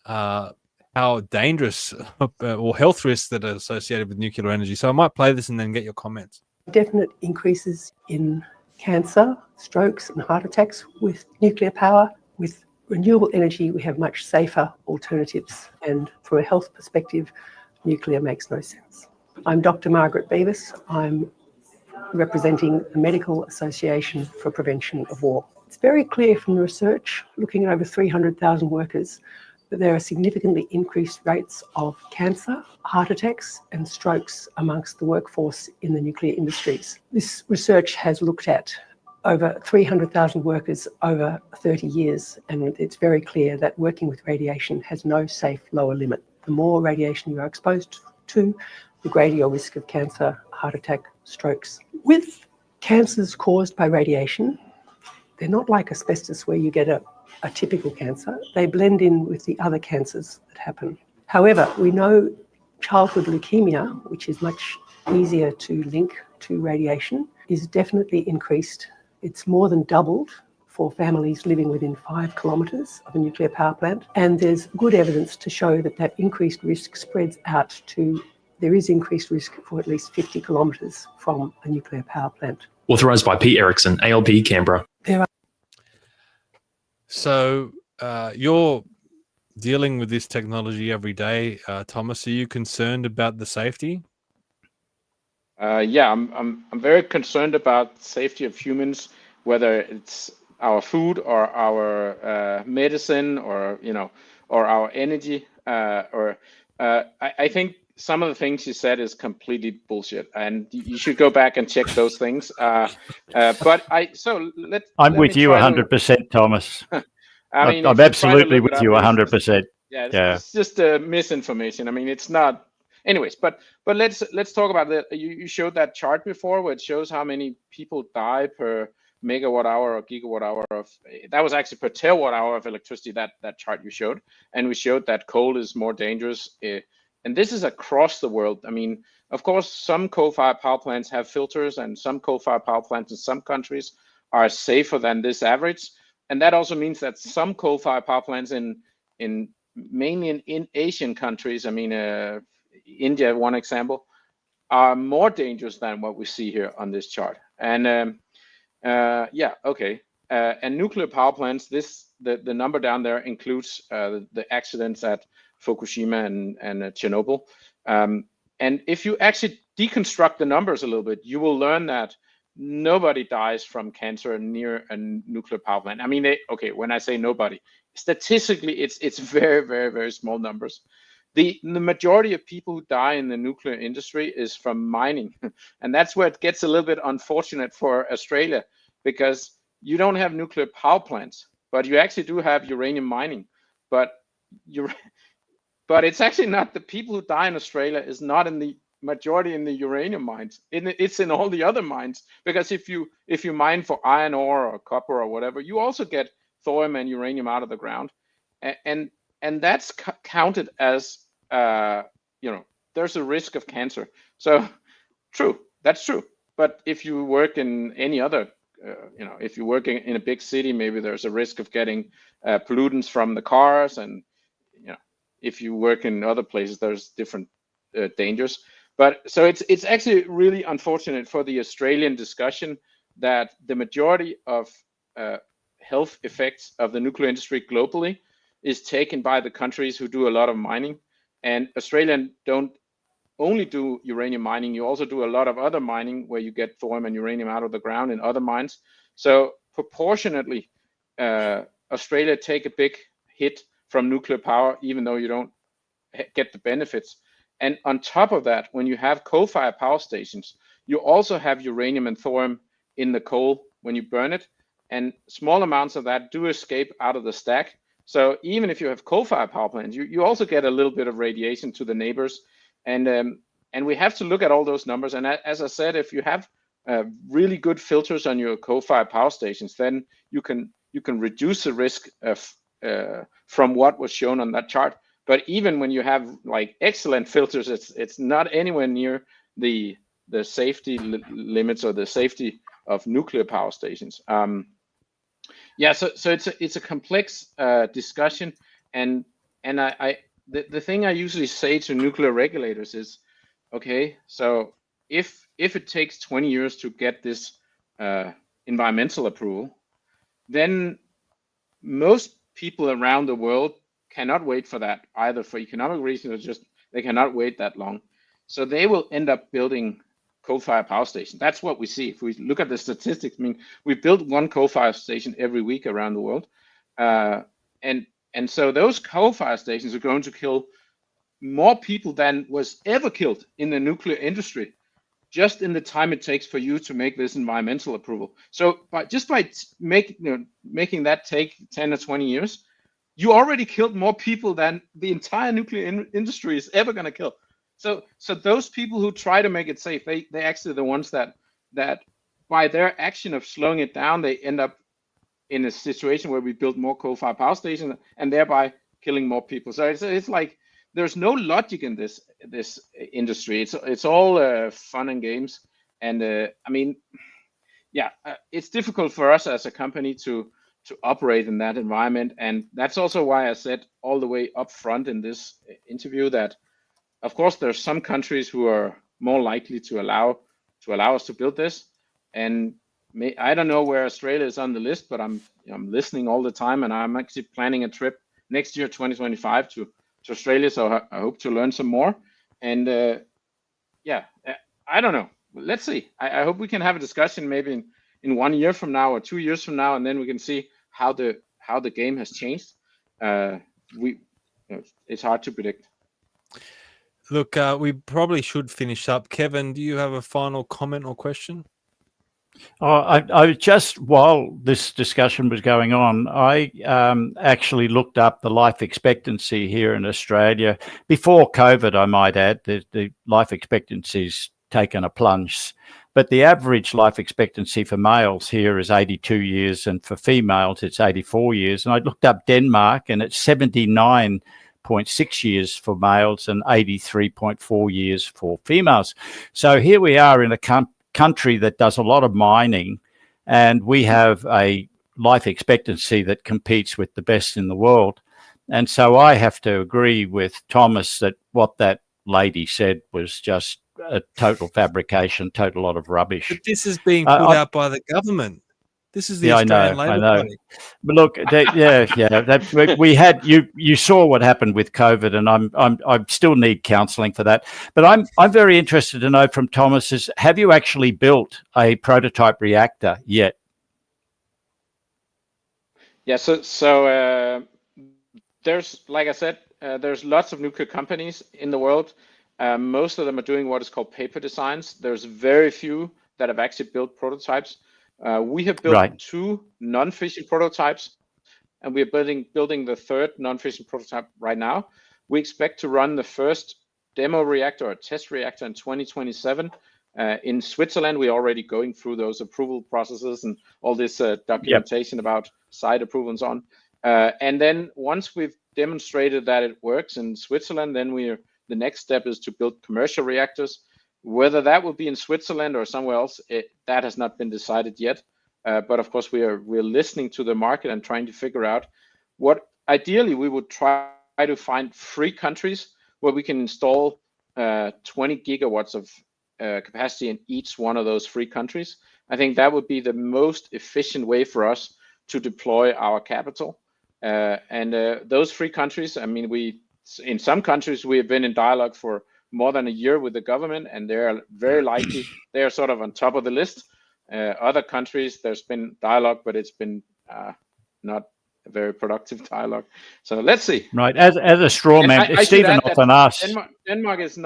how dangerous or health risks that are associated with nuclear energy. So I might play this and then get your comments. Definite increases in cancer, strokes, and heart attacks with nuclear power. With renewable energy, we have much safer alternatives, and from a health perspective, nuclear makes no sense. I'm Dr. Margaret Beavis. I'm representing the Medical Association for Prevention of War. It's very clear from the research, looking at over 300,000 workers, that there are significantly increased rates of cancer, heart attacks, and strokes amongst the workforce in the nuclear industries. This research has looked at over 300,000 workers over 30 years, and it's very clear that working with radiation has no safe lower limit. The more radiation you are exposed to, the greater your risk of cancer, heart attack, strokes. With cancers caused by radiation, they're not like asbestos where you get a typical cancer. They blend in with the other cancers that happen. However, we know childhood leukemia, which is much easier to link to radiation, is definitely increased. It's more than doubled for families living within 5 kilometres of a nuclear power plant. And there's good evidence to show that that increased risk spreads out to, there is increased risk for at least 50 kilometres from a nuclear power plant. Authorised by Pete Erickson, ALP, Canberra. So you're dealing with this technology every day, Thomas. Are you concerned about the safety? Yeah, I'm very concerned about safety of humans, whether it's our food or our medicine or or our energy. I think some of the things you said is completely bullshit, and you should go back and check those things. But I'm with you 100%, Thomas. I mean, I'm absolutely with you 100%. Yeah, it's just misinformation. I mean, it's not. Anyways, but let's talk about that. You showed that chart before, where it shows how many people die per megawatt hour or gigawatt hour of. That was actually per terawatt hour of electricity. That chart you showed, and we showed that coal is more dangerous. And this is across the world. I mean, of course, some coal-fired power plants have filters, and some coal-fired power plants in some countries are safer than this average. And that also means that some coal-fired power plants mainly in Asian countries, I mean, India, one example, are more dangerous than what we see here on this chart. And yeah, okay. And nuclear power plants, the number down there includes the accidents at Fukushima and Chernobyl. And if you actually deconstruct the numbers a little bit, you will learn that nobody dies from cancer near a nuclear power plant. I mean, when I say nobody, statistically, it's very, very, very small numbers. The majority of people who die in the nuclear industry is from mining. And that's where it gets a little bit unfortunate for Australia, because you don't have nuclear power plants, but you actually do have uranium mining. But it's actually not, the people who die in Australia is not in the majority in the uranium mines. It's in all the other mines, because if you mine for iron ore or copper or whatever, you also get thorium and uranium out of the ground, and that's counted as there's a risk of cancer. So true, that's true. But if you work in any other if you work in a big city, maybe there's a risk of getting pollutants from the cars, and if you work in other places, there's different dangers. But so it's actually really unfortunate for the Australian discussion that the majority of health effects of the nuclear industry globally is taken by the countries who do a lot of mining. And Australia don't only do uranium mining, you also do a lot of other mining where you get thorium and uranium out of the ground in other mines. So proportionately, Australia take a big hit from nuclear power, even though you don't get the benefits. And on top of that, when you have coal-fired power stations, you also have uranium and thorium in the coal when you burn it, and small amounts of that do escape out of the stack. So even if you have coal-fired power plants, you also get a little bit of radiation to the neighbors, and we have to look at all those numbers. And as I said, if you have really good filters on your coal-fired power stations, then you can reduce the risk of from what was shown on that chart. But even when you have like excellent filters, it's not anywhere near the safety limits or the safety of nuclear power stations. Yeah, so it's a complex discussion, and the thing I usually say to nuclear regulators is, okay, so if it takes 20 years to get this environmental approval, then most people around the world cannot wait for that, either for economic reasons or just they cannot wait that long. So they will end up building coal-fired power stations. That's what we see. If we look at the statistics, I mean, we build one coal-fired station every week around the world. And so those coal-fired stations are going to kill more people than was ever killed in the nuclear industry, just in the time it takes for you to make this environmental approval. So by making that take 10 or 20 years, you already killed more people than the entire nuclear industry is ever going to kill. So those people who try to make it safe, they actually the ones that by their action of slowing it down, they end up in a situation where we build more coal-fired power stations and thereby killing more people. So it's like there's no logic in this industry. It's all fun and games. And I mean, yeah, it's difficult for us as a company to operate in that environment. And that's also why I said all the way up front in this interview that, of course, there's some countries who are more likely to allow us to build this. And I don't know where Australia is on the list, but I'm listening all the time, and I'm actually planning a trip next year, 2025, to Australia. So I hope to learn some more. And yeah, I don't know. Let's see. I hope we can have a discussion maybe in 1 year from now or 2 years from now, and then we can see how the game has changed. It's hard to predict. Look, we probably should finish up. Kevin, do you have a final comment or question? I just, while this discussion was going on, I actually looked up the life expectancy here in Australia. Before COVID, I might add, the life expectancy's taken a plunge. But the average life expectancy for males here is 82 years, and for females, it's 84 years. And I looked up Denmark, and it's 79.6 years for males and 83.4 years for females. So here we are in a country that does a lot of mining, and we have a life expectancy that competes with the best in the world. And so I have to agree with Thomas that what that lady said was just a total fabrication, total lot of rubbish. But this is being put out by the government. This is the Australian Labor Party. But look, we had you saw what happened with COVID, and I still need counselling for that. But I'm very interested to know from Thomas is, have you actually built a prototype reactor yet? Yeah, so there's, like I said, there's lots of nuclear companies in the world. Most of them are doing what is called paper designs. There's very few that have actually built prototypes. We have built 2 non-fission prototypes, and we are building the 3rd non-fission prototype right now. We expect to run the first demo reactor or test reactor in 2027 in Switzerland. We're already going through those approval processes and all this documentation about site approval and so on. And then once we've demonstrated that it works in Switzerland, then the next step is to build commercial reactors. Whether that will be in Switzerland or somewhere else, that has not been decided yet. But of course, we're listening to the market and trying to figure out what ideally we would try to find 3 countries where we can install 20 gigawatts of capacity in each one of those 3 countries. I think that would be the most efficient way for us to deploy our capital. And those 3 countries, I mean, in some countries we have been in dialogue for more than a year with the government, and they're very likely, they're sort of on top of the list. Other countries, there's been dialogue, but it's been not very productive dialogue. So let's see. Right, as a straw man, Stephen often asks. Denmark is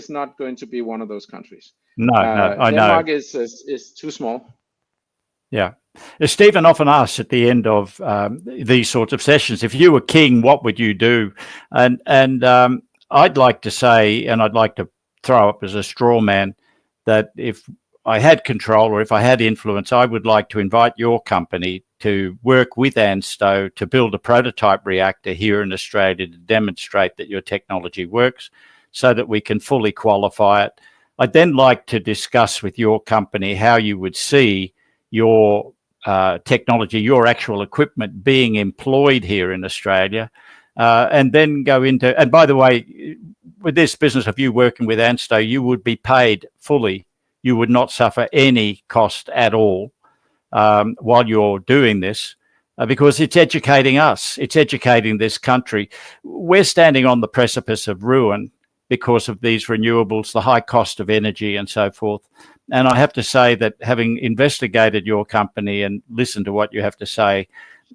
not going to be one of those countries. No, I know. Denmark is too small. Yeah. Stephen often asks at the end of these sorts of sessions, if you were king, what would you do? And I'd like to say, and I'd like to throw up as a straw man, that if I had control or if I had influence, I would like to invite your company to work with ANSTO to build a prototype reactor here in Australia to demonstrate that your technology works so that we can fully qualify it. I'd then like to discuss with your company how you would see your technology, your actual equipment being employed here in Australia, and then go into, and by the way, with this business of you working with ANSTO, you would be paid fully. You would not suffer any cost at all while you're doing this, because it's educating us. It's educating this country. We're standing on the precipice of ruin because of these renewables, the high cost of energy and so forth. And I have to say that having investigated your company and listened to what you have to say,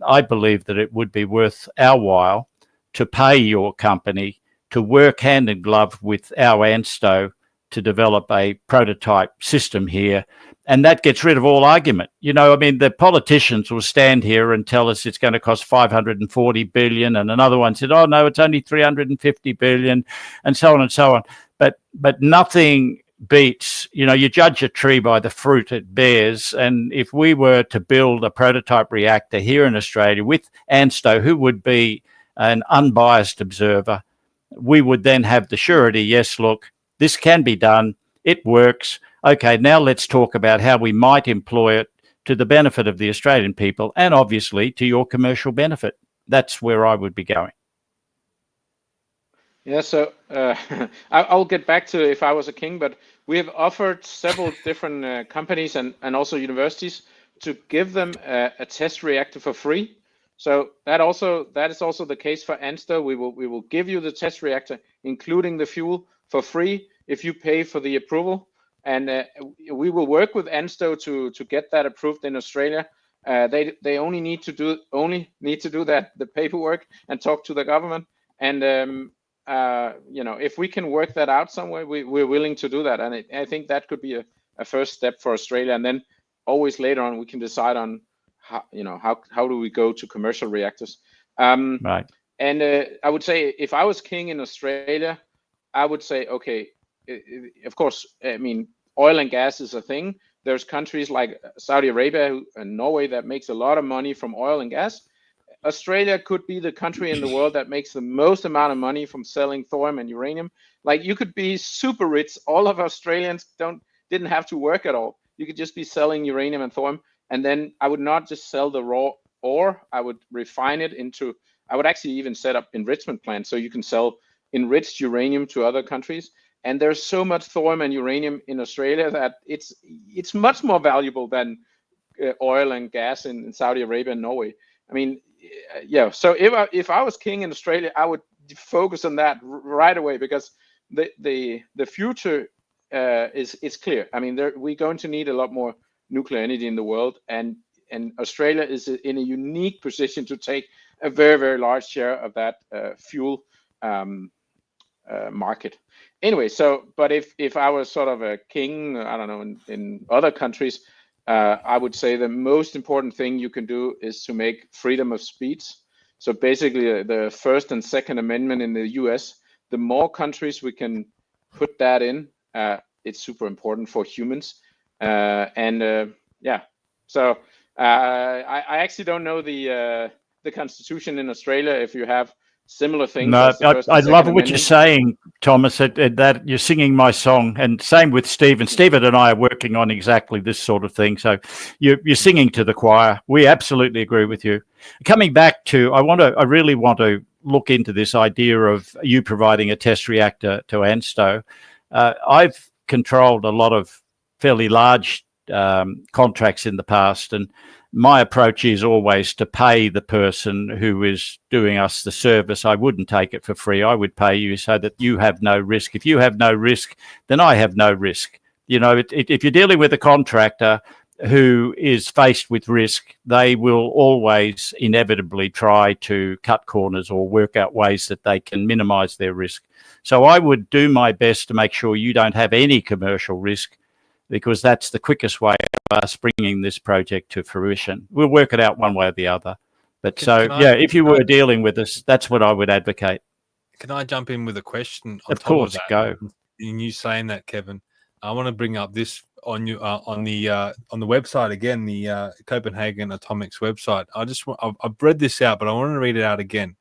I believe that it would be worth our while to pay your company to work hand in glove with our ANSTO to develop a prototype system here. And that gets rid of all argument. You know, I mean, the politicians will stand here and tell us it's going to cost 540 billion. And another one said, oh, no, it's only 350 billion, and so on and so on. But nothing beats, you know, you judge a tree by the fruit it bears. And if we were to build a prototype reactor here in Australia with ANSTO, who would be an unbiased observer, we would then have the surety, yes, look, this can be done. It works. Okay, now let's talk about how we might employ it to the benefit of the Australian people and obviously to your commercial benefit. That's where I would be going. Yeah, so I'll get back to if I was a king, but we have offered several different companies and also universities to give them a test reactor for free. So that is also the case for ANSTO. We will give you the test reactor, including the fuel, for free if you pay for the approval. And we will work with ANSTO to get that approved in Australia. They only need to do the paperwork and talk to the government. And you know, if we can work that out somewhere, we're willing to do that. And I think that could be a first step for Australia. And then always later on, we can decide on how do we go to commercial reactors. Right. And I would say if I was king in Australia, I would say, okay, of course, I mean, oil and gas is a thing. There's countries like Saudi Arabia and Norway that makes a lot of money from oil and gas. Australia could be the country in the world that makes the most amount of money from selling thorium and uranium. Like, you could be super rich. All of Australians didn't have to work at all. You could just be selling uranium and thorium. And then I would not just sell the raw ore. I would refine it into, I would actually even set up enrichment plants so you can sell enriched uranium to other countries. And there's so much thorium and uranium in Australia that it's much more valuable than oil and gas in Saudi Arabia and Norway. I mean, yeah. So if I was king in Australia, I would focus on that right away, because the future is clear. I mean, we're going to need a lot more nuclear energy in the world, and Australia is in a unique position to take a very, very large share of that fuel market. Anyway, but if I was sort of a king, I don't know, in other countries, I would say the most important thing you can do is to make freedom of speech. So basically, the First and Second Amendment in the US, the more countries we can put that in, it's super important for humans. Yeah, so I actually don't know the constitution in Australia, if you have similar things. No, I love what you're saying, Thomas, that you're singing my song, and same with Stephen. Stephen and I are working on exactly this sort of thing. So you're singing to the choir. We absolutely agree with you. Coming back to, I really want to look into this idea of you providing a test reactor to ANSTO. I've controlled a lot of fairly large contracts in the past, and my approach is always to pay the person who is doing us the service. I wouldn't take it for free. I would pay you so that you have no risk. If you have no risk, then I have no risk. You know, if you're dealing with a contractor, who is faced with risk, they will always inevitably try to cut corners or work out ways that they can minimize their risk. So I would do my best to make sure you don't have any commercial risk, because that's the quickest way of us bringing this project to fruition. We'll work it out one way or the other. But if you were dealing with us, that's what I would advocate. Can I jump in with a question on Of course, go. In you saying that, Kevin, I want to bring up this on you on the website again, the Copenhagen Atomics website. I've read this out, but I want to read it out again.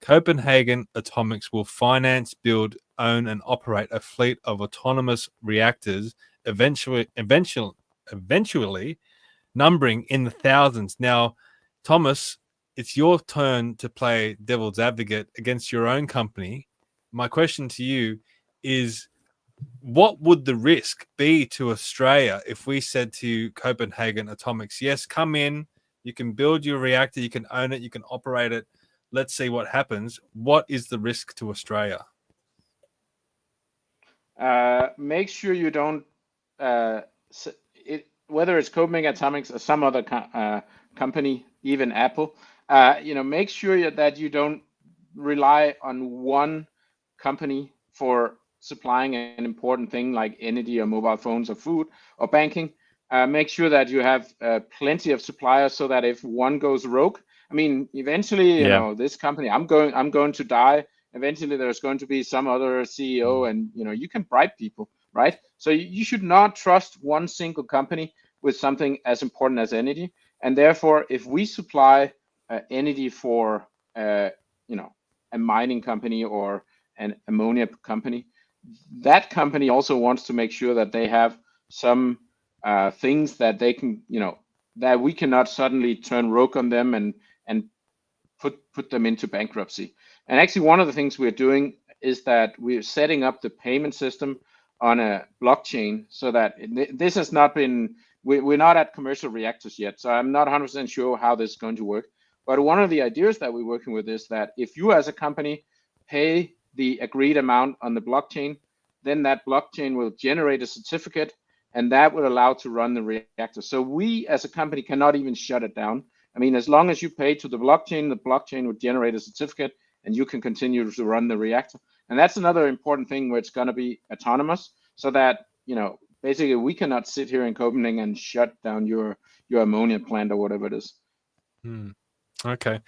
Copenhagen Atomics will finance, build, own, and operate a fleet of autonomous reactors, eventually numbering in the thousands. Now, Thomas, it's your turn to play devil's advocate against your own company. My question to you is, what would the risk be to Australia if we said to Copenhagen Atomics, yes, come in, you can build your reactor, you can own it, you can operate it, let's see what happens. What is the risk to Australia? Make sure you don't, whether it's Copenhagen Atomics or some other company, even Apple, make sure that you don't rely on one company for supplying an important thing like energy or mobile phones or food or banking. Make sure that you have plenty of suppliers, so that if one goes rogue, I mean, eventually, this company, I'm going to die. Eventually, there's going to be some other CEO, and you can bribe people, right? So you should not trust one single company with something as important as energy. And therefore, if we supply energy for a mining company or an ammonia company, that company also wants to make sure that they have some things that they can, that we cannot suddenly turn rogue on them and put them into bankruptcy. And actually, one of the things we're doing is that we're setting up the payment system on a blockchain, so that this has not been, we're not at commercial reactors yet, so I'm not 100% sure how this is going to work. But one of the ideas that we're working with is that if you as a company pay the agreed amount on the blockchain, then that blockchain will generate a certificate, and that will allow to run the reactor. So we as a company cannot even shut it down. I mean, as long as you pay to the blockchain would generate a certificate, and you can continue to run the reactor. And that's another important thing, where it's going to be autonomous, so that, basically we cannot sit here in Copenhagen and shut down your ammonia plant or whatever it is. Okay.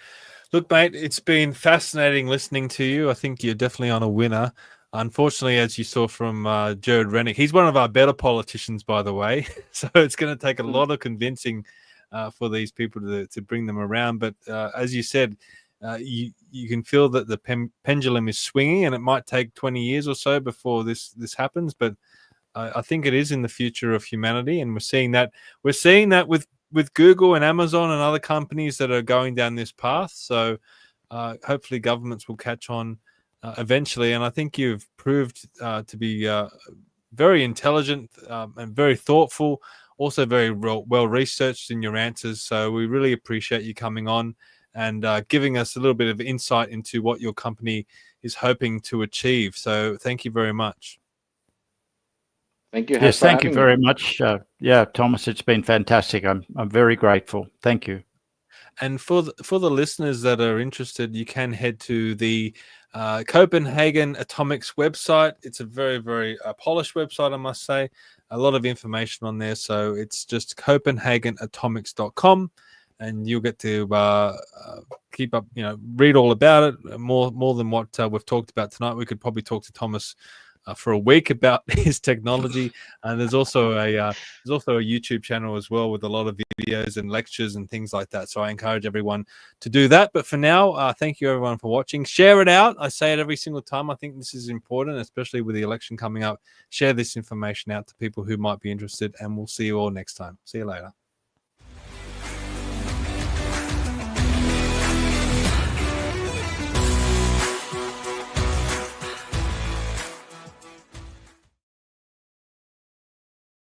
Look, mate, it's been fascinating listening to you. I think you're definitely on a winner. Unfortunately, as you saw from Gerard Rennick, he's one of our better politicians, by the way. So it's going to take a lot of convincing for these people to bring them around. But as you said, you can feel that the pendulum is swinging, and it might take 20 years or so before this happens. But I think it is in the future of humanity, and we're seeing that with Google and Amazon and other companies that are going down this path. So hopefully governments will catch on eventually. And I think you've proved to be very intelligent and very thoughtful, also very well researched in your answers. So we really appreciate you coming on and giving us a little bit of insight into what your company is hoping to achieve. So thank you very much. Thank you. Yes, thank you very much. Thomas, it's been fantastic. I'm very grateful. Thank you. And for the listeners that are interested, you can head to the Copenhagen Atomics website. It's a very, very polished website, I must say. A lot of information on there. So it's just copenhagenatomics.com, and you'll get to keep up, read all about it, more than what we've talked about tonight. We could probably talk to Thomas for a week about his technology, and there's also a YouTube channel as well with a lot of videos and lectures and things like that. So I encourage everyone to do that. But for now, thank you everyone for watching. Share it out. I say it every single time. I think this is important, especially with the election coming up. Share this information out to people who might be interested, and we'll see you all next time. See you later.